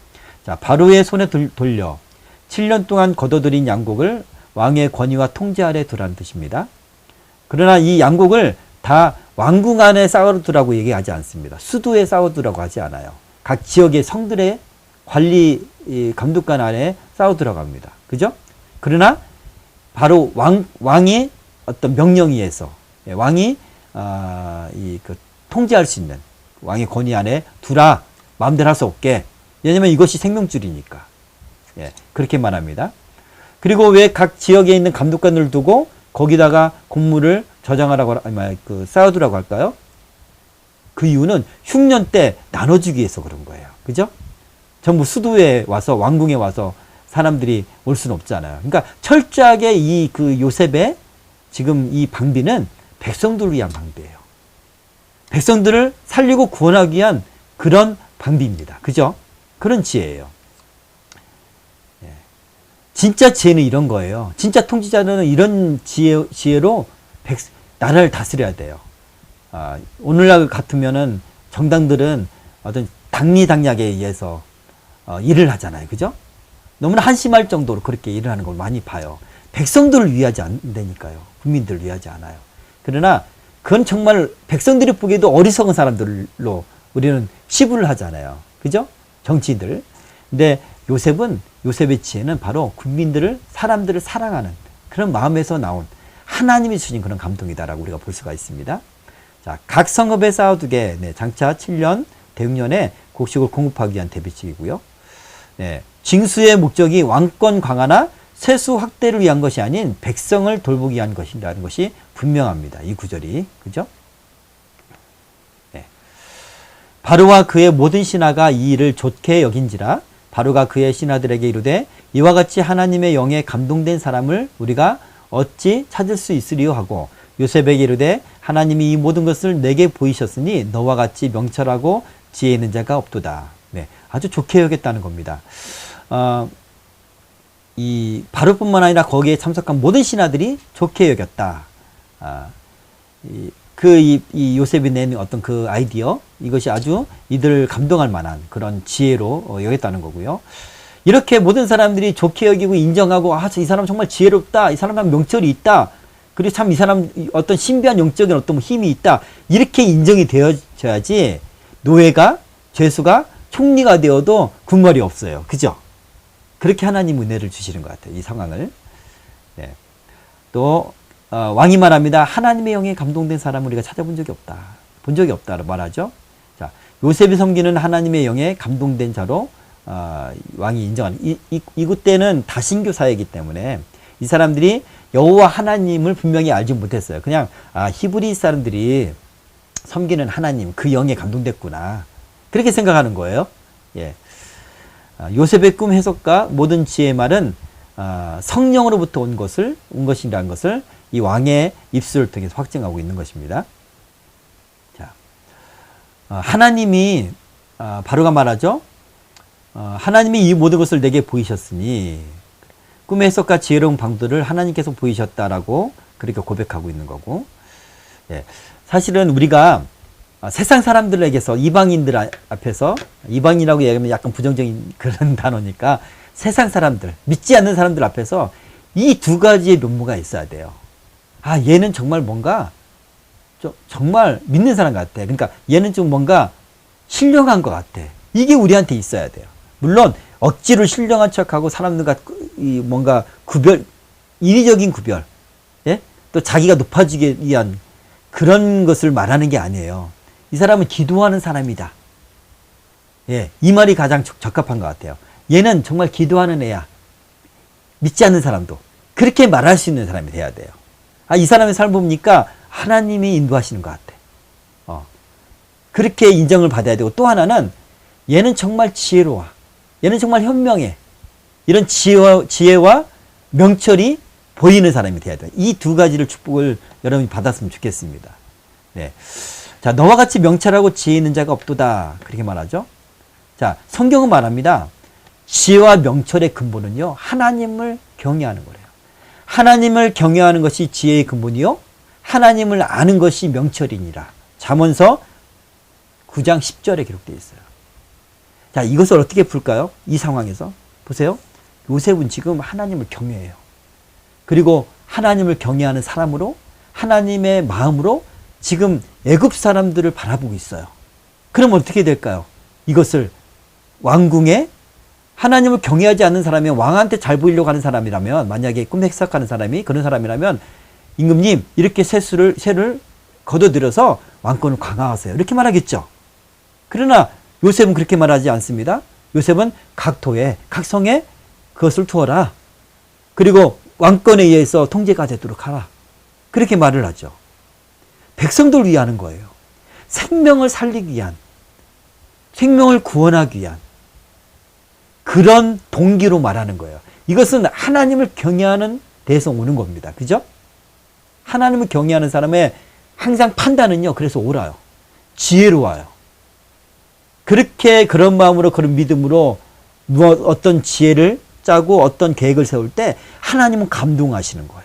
자, 바로의 손에 돌려 7년 동안 거둬들인 양곡을 왕의 권위와 통제 아래 두라는 뜻입니다. 그러나 이 양곡을 다 왕궁 안에 쌓아두라고 얘기하지 않습니다. 수도에 쌓아두라고 하지 않아요. 각 지역의 성들의 관리 감독관 안에 쌓아두라고 합니다. 그죠? 그러나 바로 왕의 어떤 명령에 의해서 왕이 통제할 수 있는 왕의 권위 안에 두라. 마음대로 할 수 없게. 왜냐하면 이것이 생명줄이니까. 예, 그렇게 말합니다. 그리고 왜 각 지역에 있는 감독관을 두고 거기다가 곡물을 저장하라고 쌓아두라고 할까요? 그 이유는 흉년 때 나눠주기 위해서 그런 거예요. 그죠? 전부 수도에 와서 왕궁에 와서 사람들이 올 수는 없잖아요. 그러니까 철저하게 이 요셉의 지금 이 방비는 백성들을 위한 방비예요. 백성들을 살리고 구원하기 위한 그런 방비입니다. 그죠? 그런 지혜예요. 예. 진짜 지혜는 이런 거예요. 진짜 통치자는 이런 지혜로 나라를 다스려야 돼요. 오늘날 같으면은 정당들은 어떤 당리당략에 의해서 일을 하잖아요. 그죠? 너무나 한심할 정도로 그렇게 일을 하는 걸 많이 봐요. 백성들을 위하지 않으니까요. 국민들을 위하지 않아요. 그러나 그건 정말 백성들이 보기에도 어리석은 사람들로 우리는 치부를 하잖아요. 그죠? 정치인들. 근데 요셉의 지혜는 바로 국민들을, 사람들을 사랑하는 그런 마음에서 나온 하나님이 주신 그런 감동이다라고 우리가 볼 수가 있습니다. 자, 각 성읍에 쌓아두게, 네, 장차 7년, 대육년에 곡식을 공급하기 위한 대비책이고요. 네, 징수의 목적이 왕권 강화나 세수 확대를 위한 것이 아닌 백성을 돌보기 위한 것이라는 것이 분명합니다. 이 구절이. 그죠? 네. 바로와 그의 모든 신하가 이 일을 좋게 여긴지라 바로가 그의 신하들에게 이르되 이와 같이 하나님의 영에 감동된 사람을 우리가 어찌 찾을 수 있으리요 하고 요셉에게 이르되 하나님이 이 모든 것을 내게 보이셨으니 너와 같이 명철하고 지혜 있는 자가 없도다. 네, 아주 좋게 여겼다는 겁니다. 이 바로뿐만 아니라 거기에 참석한 모든 신하들이 좋게 여겼다. 이 요셉이 낸 어떤 그 아이디어, 이것이 아주 이들을 감동할 만한 그런 지혜로 여겼다는 거고요. 이렇게 모든 사람들이 좋게 여기고 인정하고, 이 사람 정말 지혜롭다. 이 사람은 명철이 있다. 그리고 참 이 사람 어떤 신비한 영적인 어떤 힘이 있다. 이렇게 인정이 되어져야지 노예가, 죄수가 총리가 되어도 군말이 없어요. 그죠? 그렇게 하나님 은혜를 주시는 것 같아요. 이 상황을. 네. 또 왕이 말합니다. 하나님의 영에 감동된 사람을 우리가 찾아본 적이 없다. 본 적이 없다고 말하죠. 자, 요셉이 섬기는 하나님의 영에 감동된 자로 왕이 인정하는 이곳 때는 다신교 사회이기 때문에 이 사람들이 여호와 하나님을 분명히 알지 못했어요. 그냥 히브리 사람들이 섬기는 하나님 그 영에 감동됐구나. 그렇게 생각하는 거예요. 예. 요셉의 꿈 해석과 모든 지혜의 말은 성령으로부터 온 것이라는 것을 이 왕의 입술을 통해서 확증하고 있는 것입니다. 자, 하나님이 바로가 말하죠. 하나님이 이 모든 것을 내게 보이셨으니 꿈의 해석과 지혜로운 방도를 하나님께서 보이셨다라고 그렇게 고백하고 있는 거고. 예, 사실은 우리가 세상 사람들에게서 이방인들 앞에서 이방인이라고 얘기하면 약간 부정적인 그런 단어니까 세상 사람들, 믿지 않는 사람들 앞에서 이 두 가지의 면모가 있어야 돼요. 얘는 정말 뭔가 정말 믿는 사람 같아. 그러니까 얘는 좀 뭔가 신령한 것 같아. 이게 우리한테 있어야 돼요. 물론 억지로 신령한 척하고 사람들과 뭔가 인위적인 구별, 예? 또 자기가 높아지기 위한 그런 것을 말하는 게 아니에요. 이 사람은 기도하는 사람이다. 예, 이 말이 가장 적합한 것 같아요. 얘는 정말 기도하는 애야. 믿지 않는 사람도 그렇게 말할 수 있는 사람이 돼야 돼요. 이 사람의 삶을 보니까 하나님이 인도하시는 것 같아. 그렇게 인정을 받아야 되고, 또 하나는 얘는 정말 지혜로워. 얘는 정말 현명해. 이런 지혜와 명철이 보이는 사람이 돼야 돼요. 이 두 가지를 축복을 여러분이 받았으면 좋겠습니다. 네. 자, 너와 같이 명철하고 지혜 있는 자가 없도다. 그렇게 말하죠. 자, 성경은 말합니다. 지혜와 명철의 근본은요, 하나님을 경외하는 거래요. 하나님을 경외하는 것이 지혜의 근본이요, 하나님을 아는 것이 명철이니라. 잠언서 9장 10절에 기록되어 있어요. 자, 이것을 어떻게 풀까요? 이 상황에서 보세요. 요셉은 지금 하나님을 경외해요. 그리고 하나님을 경외하는 사람으로, 하나님의 마음으로 지금 애굽 사람들을 바라보고 있어요. 그럼 어떻게 될까요? 이것을 왕궁에 하나님을 경외하지 않는 사람이 왕한테 잘 보이려고 하는 사람이라면, 만약에 꿈 해석하는 사람이 그런 사람이라면, 임금님 이렇게 세를 거둬들여서 왕권을 강화하세요. 이렇게 말하겠죠. 그러나 요셉은 그렇게 말하지 않습니다. 요셉은 각 토에, 각 성에 그것을 두어라. 그리고 왕권에 의해서 통제가 되도록 하라. 그렇게 말을 하죠. 백성들을 위하는 거예요. 생명을 살리기 위한, 생명을 구원하기 위한 그런 동기로 말하는 거예요. 이것은 하나님을 경외하는 데서 오는 겁니다. 그죠? 하나님을 경외하는 사람의 항상 판단은요, 그래서 옳아요. 지혜로워요. 그렇게 그런 마음으로, 그런 믿음으로 어떤 지혜를 짜고 어떤 계획을 세울 때 하나님은 감동하시는 거예요.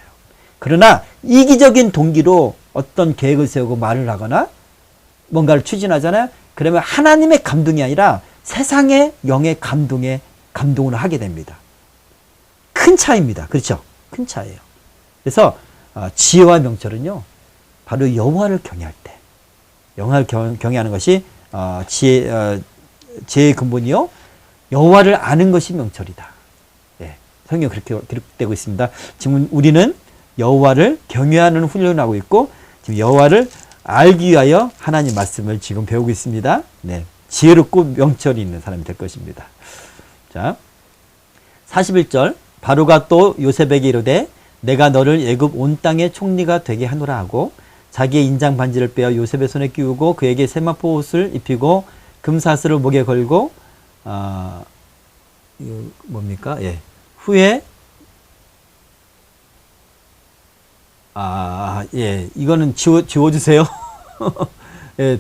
그러나 이기적인 동기로 어떤 계획을 세우고 말을 하거나 뭔가를 추진하잖아요. 그러면 하나님의 감동이 아니라 세상의 영의 감동을 하게 됩니다. 큰 차이입니다. 그렇죠? 큰 차이예요. 그래서 지혜와 명철은요, 바로 여호와를 경외할 때, 여호와를 경외하는 것이 지혜의 근본이요, 여호와를 아는 것이 명철이다. 예, 성경 그렇게 기록되고 있습니다. 지금 우리는 여호와를 경외하는 훈련을 하고 있고, 지금 여호와를 알기 위하여 하나님 말씀을 지금 배우고 있습니다. 네, 지혜롭고 명철이 있는 사람이 될 것입니다. 자, 41절. 바로가 또 요셉에게 이르되 내가 너를 애굽 온 땅의 총리가 되게 하노라 하고, 자기의 인장 반지를 빼어 요셉의 손에 끼우고 그에게 세마포 옷을 입히고 금사슬을 목에 걸고, 이거 뭡니까? 예. 후에 예, 이거는 지워주세요. 예,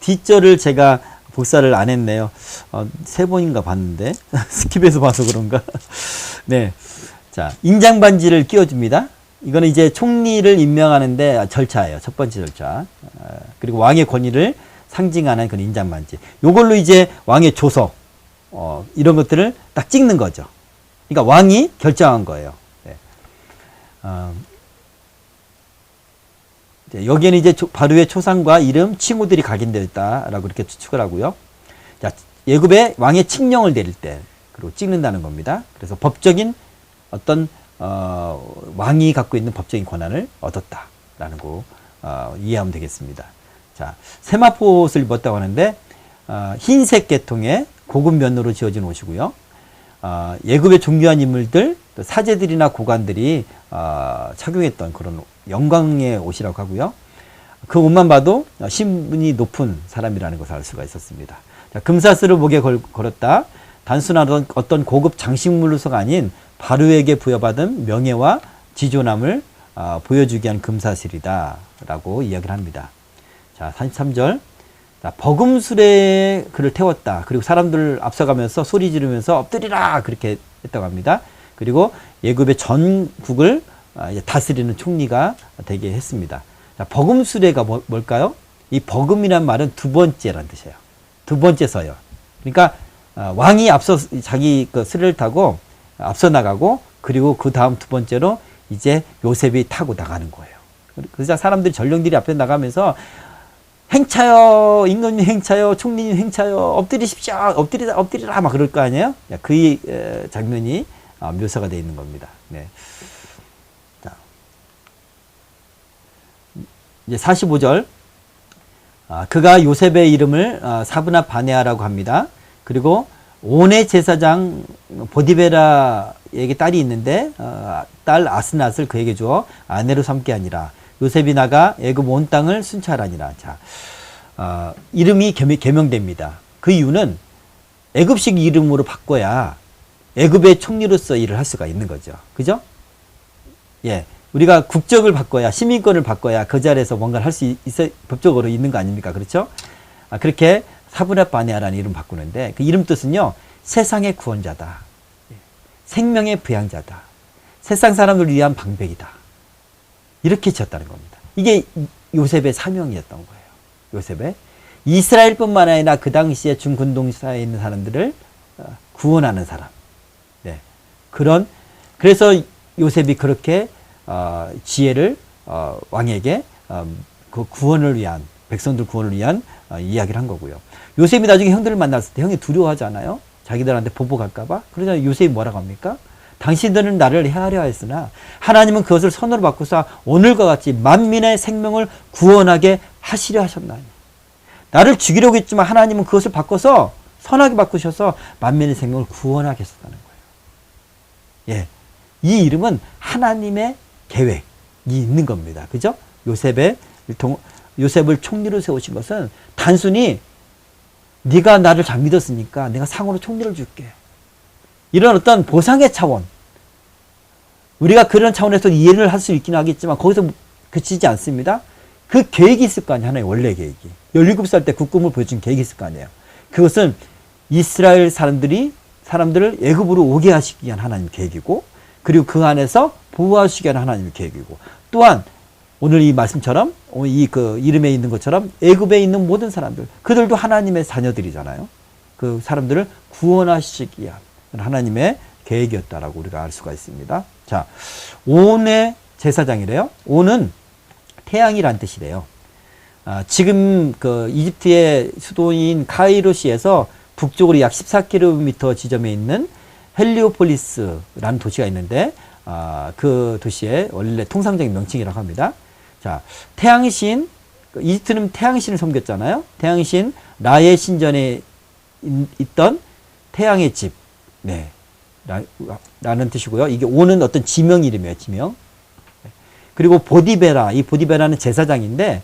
뒷절을 제가 복사를 안 했네요. 3번인가 봤는데 스킵해서 봐서 그런가. 네, 자, 인장 반지를 끼워줍니다. 이거는 이제 총리를 임명하는데 절차예요. 첫 번째 절차. 그리고 왕의 권위를 상징하는 그런 인장 반지. 요걸로 이제 왕의 조서, 이런 것들을 딱 찍는 거죠. 그러니까 왕이 결정한 거예요. 네. 여기에는 이제 바로의 초상과 이름, 칭호들이 각인되어 있다라고 이렇게 추측을 하고요. 자, 애굽의 왕의 칙령을 내릴 때, 그리고 찍는다는 겁니다. 그래서 법적인 어떤 왕이 갖고 있는 법적인 권한을 얻었다라는 거 이해하면 되겠습니다. 자, 세마포 옷을 입었다고 하는데 흰색 계통의 고급 면으로 지어진 옷이고요. 애굽의 존귀한 인물들, 또 사제들이나 고관들이 착용했던 그런 영광의 옷이라고 하고요. 그 옷만 봐도 신분이 높은 사람이라는 것을 알 수가 있었습니다. 자, 금사슬을 목에 걸었다. 단순한 어떤 고급 장식물로서가 아닌 바로에게 부여받은 명예와 지존함을 보여주기 위한 금사슬이다 라고 이야기를 합니다. 자, 43절. 자, 버금술에 그를 태웠다. 그리고 사람들을 앞서가면서 소리 지르면서 엎드리라 그렇게 했다고 합니다. 그리고 애굽의 전국을 다스리는 총리가 되게 했습니다. 자, 버금수레가 뭘까요? 이 버금이란 말은 두 번째란 뜻이에요. 두 번째 서열. 그러니까 왕이 앞서 자기 그 스를 타고 앞서 나가고 그리고 그 다음 두 번째로 이제 요셉이 타고 나가는 거예요. 그래서 사람들이 전령들이 앞에 나가면서 행차요, 임금님 행차요, 총리님 행차요, 엎드리십시오, 엎드리라 막 그럴 거 아니에요? 그 장면이 묘사가 되어 있는 겁니다. 네. 자, 이제 45절. 그가 요셉의 이름을 사브나 바네아라고 합니다. 그리고 온의 제사장 보디베라에게 딸이 있는데 딸 아스낫을 그에게 주어 아내로 삼게 하니라. 요셉이 나가 애굽 온 땅을 순찰하니라. 자, 이름이 개명됩니다. 그 이유는 애굽식 이름으로 바꿔야 애굽의 총리로서 일을 할 수가 있는 거죠. 그죠? 예. 우리가 국적을 바꿔야, 시민권을 바꿔야 그 자리에서 뭔가를 할 수 있어, 법적으로 있는 거 아닙니까? 그렇죠? 그렇게 사브나 바네아라는 이름 바꾸는데 그 이름 뜻은요, 세상의 구원자다. 생명의 부양자다. 세상 사람들을 위한 방백이다. 이렇게 지었다는 겁니다. 이게 요셉의 사명이었던 거예요. 요셉의. 이스라엘뿐만 아니라 그 당시에 중근동사에 있는 사람들을 구원하는 사람. 네. 그래서 요셉이 그렇게 지혜를 왕에게 그 구원을 위한, 백성들 구원을 위한 이야기를 한 거고요. 요셉이 나중에 형들을 만났을 때 형이 두려워하지 않아요? 자기들한테 보복할까봐? 그러자 요셉이 뭐라고 합니까? 당신들은 나를 헤아려 했으나 하나님은 그것을 선으로 바꾸사 오늘과 같이 만민의 생명을 구원하게 하시려 하셨나니. 나를 죽이려고 했지만 하나님은 그것을 바꿔서 선하게 바꾸셔서 만민의 생명을 구원하게 했다는 거예요. 예. 이 이름은 하나님의 계획이 있는 겁니다. 그죠? 요셉을 총리로 세우신 것은 단순히 네가 나를 잘 믿었으니까 내가 상으로 총리를 줄게. 이런 어떤 보상의 차원, 우리가 그런 차원에서 이해를 할 수 있긴 하겠지만 거기서 그치지 않습니다. 그 계획이 있을 거 아니에요. 하나의 원래 계획이. 17살 때 그 꿈을 보여준 계획이 있을 거 아니에요. 그것은 이스라엘 사람들을 애굽으로 오게 하시기 위한 하나님의 계획이고, 그리고 그 안에서 보호하시기 위한 하나님의 계획이고, 또한 오늘 이 말씀처럼 이 그 이름에 있는 것처럼 애굽에 있는 모든 사람들, 그들도 하나님의 자녀들이잖아요. 그 사람들을 구원하시기 위한 하나님의 계획이었다라고 우리가 알 수가 있습니다. 자, 온의 제사장이래요. 온은 태양이란 뜻이래요. 지금 그 이집트의 수도인 카이로시에서 북쪽으로 약 14km 지점에 있는 헬리오폴리스라는 도시가 있는데 그 도시의 원래 통상적인 명칭이라고 합니다. 자, 태양신, 이집트는 태양신을 섬겼잖아요. 태양신 라의 신전에 있던 태양의 집, 네, 라는 뜻이고요. 이게 오는 어떤 지명 이름이에요. 지명. 그리고 보디베라, 이 보디베라는 제사장인데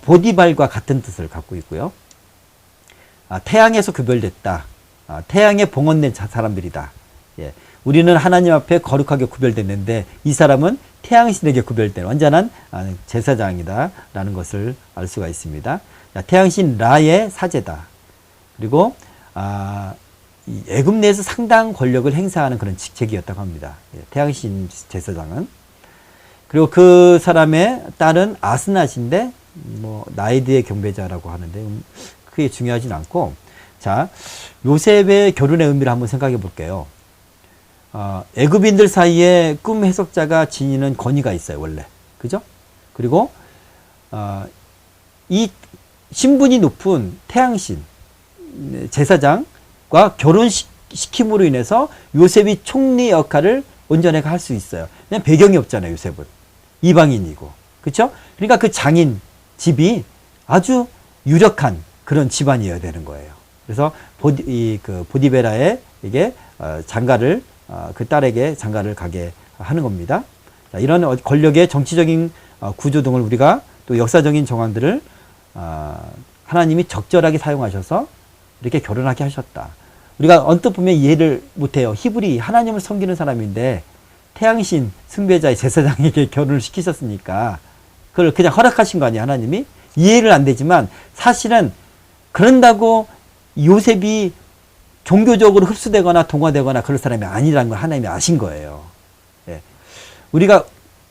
보디발과 같은 뜻을 갖고 있고요. 태양에서 구별됐다. 태양에 봉헌된 사람들이다. 예. 우리는 하나님 앞에 거룩하게 구별됐는데 이 사람은 태양신에게 구별된 완전한 제사장이다 라는 것을 알 수가 있습니다. 태양신 라의 사제다. 그리고 이 애굽 내에서 상당한 권력을 행사하는 그런 직책이었다고 합니다. 예. 태양신 제사장은. 그리고 그 사람의 딸은 아스낫인데 뭐 나이드의 경배자라고 하는데 그게 중요하진 않고, 자, 요셉의 결혼의 의미를 한번 생각해 볼게요. 애굽인들 사이에 꿈 해석자가 지니는 권위가 있어요, 원래. 그죠? 그리고 이 신분이 높은 태양신 제사장과 결혼시킴으로 인해서 요셉이 총리 역할을 온전하게 할 수 있어요. 그냥 배경이 없잖아요, 요셉은. 이방인이고. 그렇죠? 그러니까 그 장인 집이 아주 유력한 그런 집안이어야 되는 거예요. 그래서 보디베라에 이게 장가를 그 딸에게 장가를 가게 하는 겁니다. 자, 이런 권력의 정치적인 구조 등을 우리가 또 역사적인 정황들을 하나님이 적절하게 사용하셔서 이렇게 결혼하게 하셨다. 우리가 언뜻 보면 이해를 못해요. 히브리 하나님을 섬기는 사람인데 태양신 숭배자의 제사장에게 결혼을 시키셨으니까 그걸 그냥 허락하신 거 아니에요, 하나님이? 이해를 안 되지만 사실은 그런다고 요셉이 종교적으로 흡수되거나 동화되거나 그럴 사람이 아니라는 걸 하나님이 아신 거예요. 예. 우리가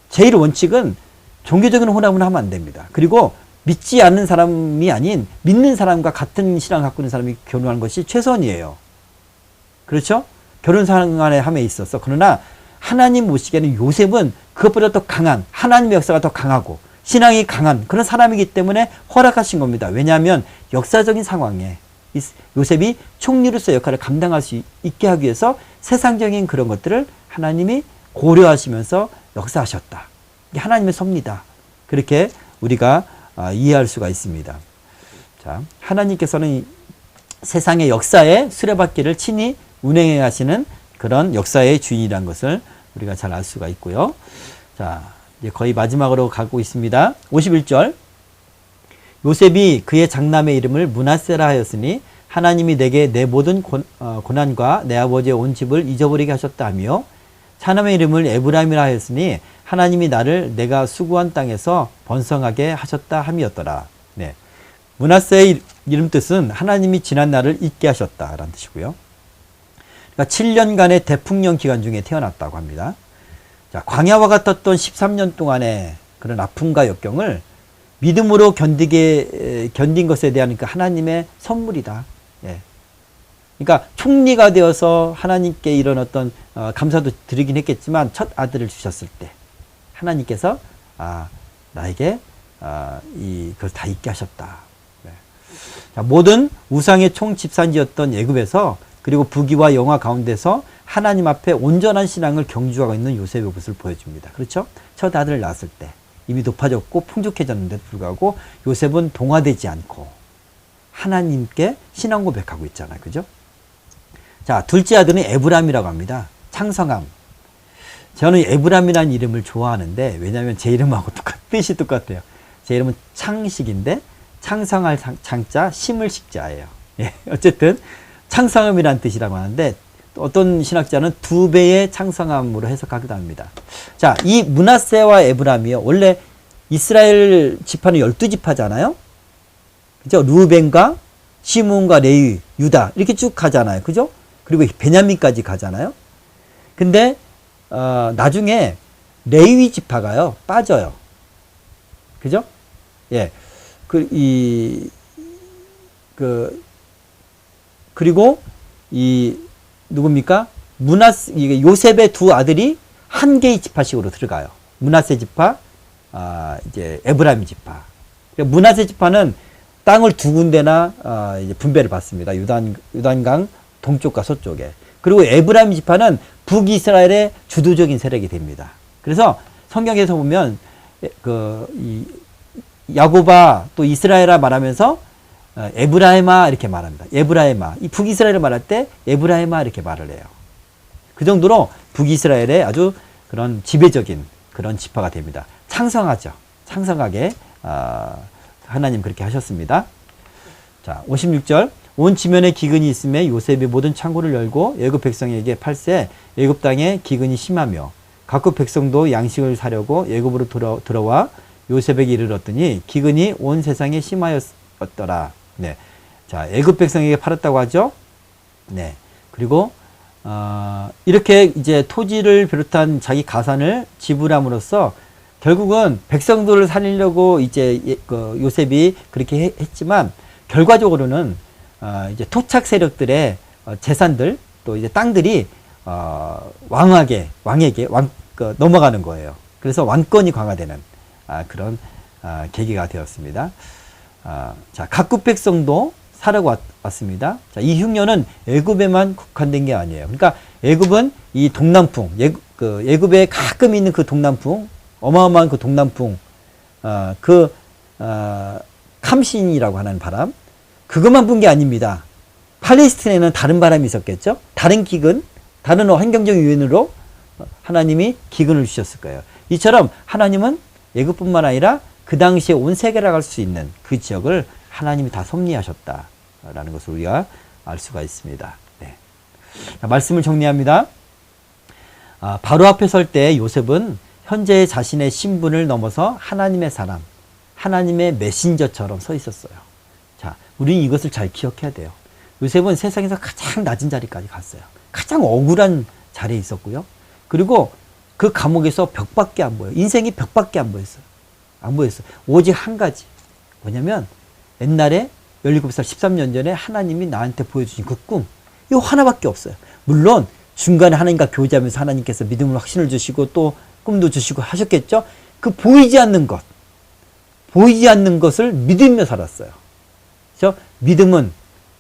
제일 원칙은 종교적인 혼합은 하면 안 됩니다. 그리고 믿지 않는 사람이 아닌 믿는 사람과 같은 신앙을 갖고 있는 사람이 결혼하는 것이 최선이에요. 그렇죠? 결혼 생활에 함에 있어서. 그러나 하나님 보시기에는 요셉은 그것보다 더 강한, 하나님의 역사가 더 강하고 신앙이 강한 그런 사람이기 때문에 허락하신 겁니다. 왜냐하면 역사적인 상황에 요셉이 총리로서 역할을 감당할 수 있게 하기 위해서 세상적인 그런 것들을 하나님이 고려하시면서 역사하셨다. 이게 하나님의 섭니다. 그렇게 우리가 이해할 수가 있습니다. 자, 하나님께서는 세상의 역사에 수레바퀴를 친히 운행해 가시는 그런 역사의 주인이라는 것을 우리가 잘 알 수가 있고요. 자, 이제 거의 마지막으로 가고 있습니다. 51절. 요셉이 그의 장남의 이름을 므낫세라 하였으니 하나님이 내게 내 모든 고난과 내 아버지의 온 집을 잊어버리게 하셨다 하며 차남의 이름을 에브라임이라 하였으니 하나님이 나를 내가 수고한 땅에서 번성하게 하셨다 함이었더라. 네. 므낫세의 이름 뜻은 하나님이 지난 날을 잊게 하셨다라는 뜻이고요. 그러니까 7년간의 대풍령 기간 중에 태어났다고 합니다. 자, 광야와 같았던 13년 동안의 그런 아픔과 역경을 믿음으로 견딘 것에 대한 그 하나님의 선물이다. 예. 그러니까 총리가 되어서 하나님께 이런 어떤 감사도 드리긴 했겠지만 첫 아들을 주셨을 때 하나님께서 나에게 그걸 다 잊게 하셨다. 네. 자, 모든 우상의 총집산지였던 애굽에서 그리고 부귀와 영화 가운데서 하나님 앞에 온전한 신앙을 경주하고 있는 요셉의 모습을 보여줍니다. 그렇죠? 첫 아들을 낳았을 때 이미 높아졌고 풍족해졌는데도 불구하고 요셉은 동화되지 않고 하나님께 신앙 고백하고 있잖아요. 그죠? 자, 둘째 아들은 에브람이라고 합니다. 창성함. 저는 에브람이라는 이름을 좋아하는데 왜냐하면 제 이름하고 뜻이 똑같아요. 제 이름은 창식인데 창성할 창자, 심을 식자예요. 예, 어쨌든 창성함이라는 뜻이라고 하는데 어떤 신학자는 2배의 창성함으로 해석하기도 합니다. 자, 이 므낫세와 에브람이요. 원래 이스라엘 지파는 12지파잖아요. 그죠? 루벤과 시므온과 레위, 유다 이렇게 쭉 가잖아요. 그죠? 그리고 베냐민까지 가잖아요. 근데 나중에 레위 지파가요. 빠져요. 그죠? 예. 그리고 누굽니까? 요셉의 두 아들이 한 개의 지파식으로 들어가요. 므낫세 지파, 이제 에브라임 지파. 므낫세 지파는 땅을 2군데나 이제 분배를 받습니다. 요단강 동쪽과 서쪽에. 그리고 에브라임 지파는 북이스라엘의 주도적인 세력이 됩니다. 그래서 성경에서 보면 야곱아 또 이스라엘아 말하면서 에브라임아 이렇게 말합니다. 에브라임아. 이 북이스라엘을 말할 때 에브라임아 이렇게 말을 해요. 그 정도로 북이스라엘의 아주 그런 지배적인 그런 지파가 됩니다. 창성하죠. 창성하게 하나님 그렇게 하셨습니다. 자, 56절. 온 지면에 기근이 있음에 요셉이 모든 창고를 열고 애굽 백성에게 팔세 애굽 땅에 기근이 심하며 각국 백성도 양식을 사려고 애굽으로 들어와 요셉에게 이르렀더니 기근이 온 세상에 심하였더라. 네. 자, 애굽 백성에게 팔았다고 하죠. 네. 그리고 이렇게 이제 토지를 비롯한 자기 가산을 지불함으로써 결국은 백성들을 살리려고 이제 요셉이 그렇게 했지만 결과적으로는 이제 토착 세력들의 재산들 또 이제 땅들이 왕에게 넘어가는 거예요. 그래서 왕권이 강화되는 그런 계기가 되었습니다. 자, 각국 백성도 사려고 왔습니다. 자, 이 흉년은 애굽에만 국한된 게 아니에요. 그러니까 애굽은 이 동남풍, 애굽에 가끔 있는 그 동남풍, 어마어마한 그 동남풍, 캄신이라고 하는 바람, 그것만 분 게 아닙니다. 팔레스틴에는 다른 바람이 있었겠죠? 다른 기근, 다른 환경적 요인으로 하나님이 기근을 주셨을 거예요. 이처럼 하나님은 애굽뿐만 아니라 그 당시에 온 세계라고 할 수 있는 그 지역을 하나님이 다 섭리하셨다라는 것을 우리가 알 수가 있습니다. 네. 말씀을 정리합니다. 바로 앞에 설 때 요셉은 현재 자신의 신분을 넘어서 하나님의 사람, 하나님의 메신저처럼 서 있었어요. 자, 우리는 이것을 잘 기억해야 돼요. 요셉은 세상에서 가장 낮은 자리까지 갔어요. 가장 억울한 자리에 있었고요. 그리고 그 감옥에서 벽밖에 안 보여요. 인생이 벽밖에 안 보였어요. 안 보였어요. 오직 한 가지. 뭐냐면 옛날에 17살 13년 전에 하나님이 나한테 보여주신 그 꿈, 이거 하나밖에 없어요. 물론 중간에 하나님과 교제하면서 하나님께서 믿음을 확신을 주시고 또 꿈도 주시고 하셨겠죠. 그 보이지 않는 것을 믿으며 살았어요. 그죠? 믿음은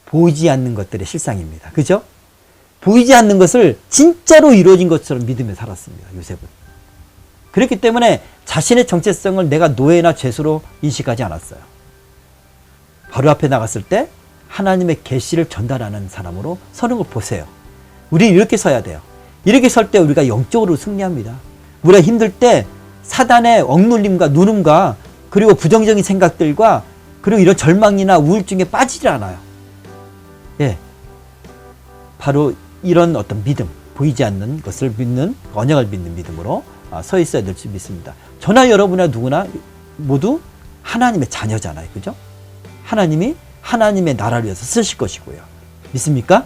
보이지 않는 것들의 실상입니다. 그죠? 보이지 않는 것을 진짜로 이루어진 것처럼 믿으며 살았습니다. 요셉은. 그렇기 때문에 자신의 정체성을 내가 노예나 죄수로 인식하지 않았어요. 바로 앞에 나갔을 때 하나님의 계시를 전달하는 사람으로 서는 걸 보세요. 우리는 이렇게 서야 돼요. 이렇게 설 때 우리가 영적으로 승리합니다. 우리가 힘들 때 사단의 억눌림과 누름과 그리고 부정적인 생각들과 그리고 이런 절망이나 우울증에 빠지질 않아요. 예, 바로 이런 어떤 믿음, 보이지 않는 것을 믿는, 언약을 믿는 믿음으로 서 있어야 될 줄 믿습니다. 저나 여러분이나 누구나 모두 하나님의 자녀잖아요. 그죠? 하나님이 하나님의 나라를 위해서 쓰실 것이고요. 믿습니까?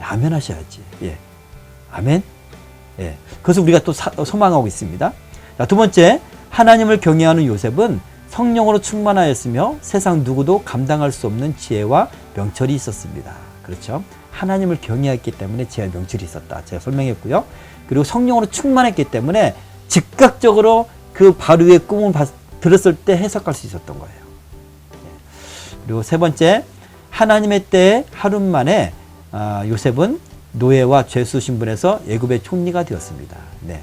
아멘 하셔야지. 예. 아멘. 예. 그래서 우리가 또 소망하고 있습니다. 자, 두 번째, 하나님을 경외하는 요셉은 성령으로 충만하였으며 세상 누구도 감당할 수 없는 지혜와 명철이 있었습니다. 그렇죠? 하나님을 경외했기 때문에 지혜와 명철이 있었다. 제가 설명했고요. 그리고 성령으로 충만했기 때문에 즉각적으로 그 바로의 꿈을 들었을 때 해석할 수 있었던 거예요. 그리고 세 번째, 하나님의 때에 하루 만에 요셉은 노예와 죄수 신분에서 애굽의 총리가 되었습니다. 네,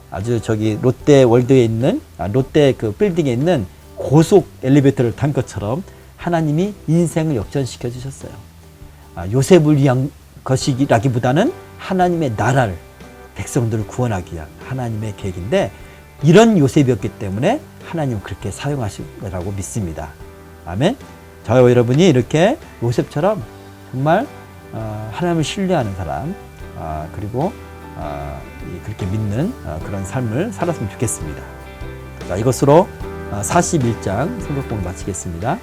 아주 저기 롯데 월드에 있는 롯데 그 빌딩에 있는 고속 엘리베이터를 탄 것처럼 하나님이 인생을 역전시켜 주셨어요. 요셉을 위한 것이라기보다는 하나님의 나라를, 백성들을 구원하기 위한 하나님의 계획인데, 이런 요셉이었기 때문에 하나님은 그렇게 사용하실 거라고 믿습니다. 아멘. 저와 여러분이 이렇게 요셉처럼 정말 하나님을 신뢰하는 사람, 그리고 그렇게 믿는 그런 삶을 살았으면 좋겠습니다. 자, 이것으로 41장 성경 공부 마치겠습니다.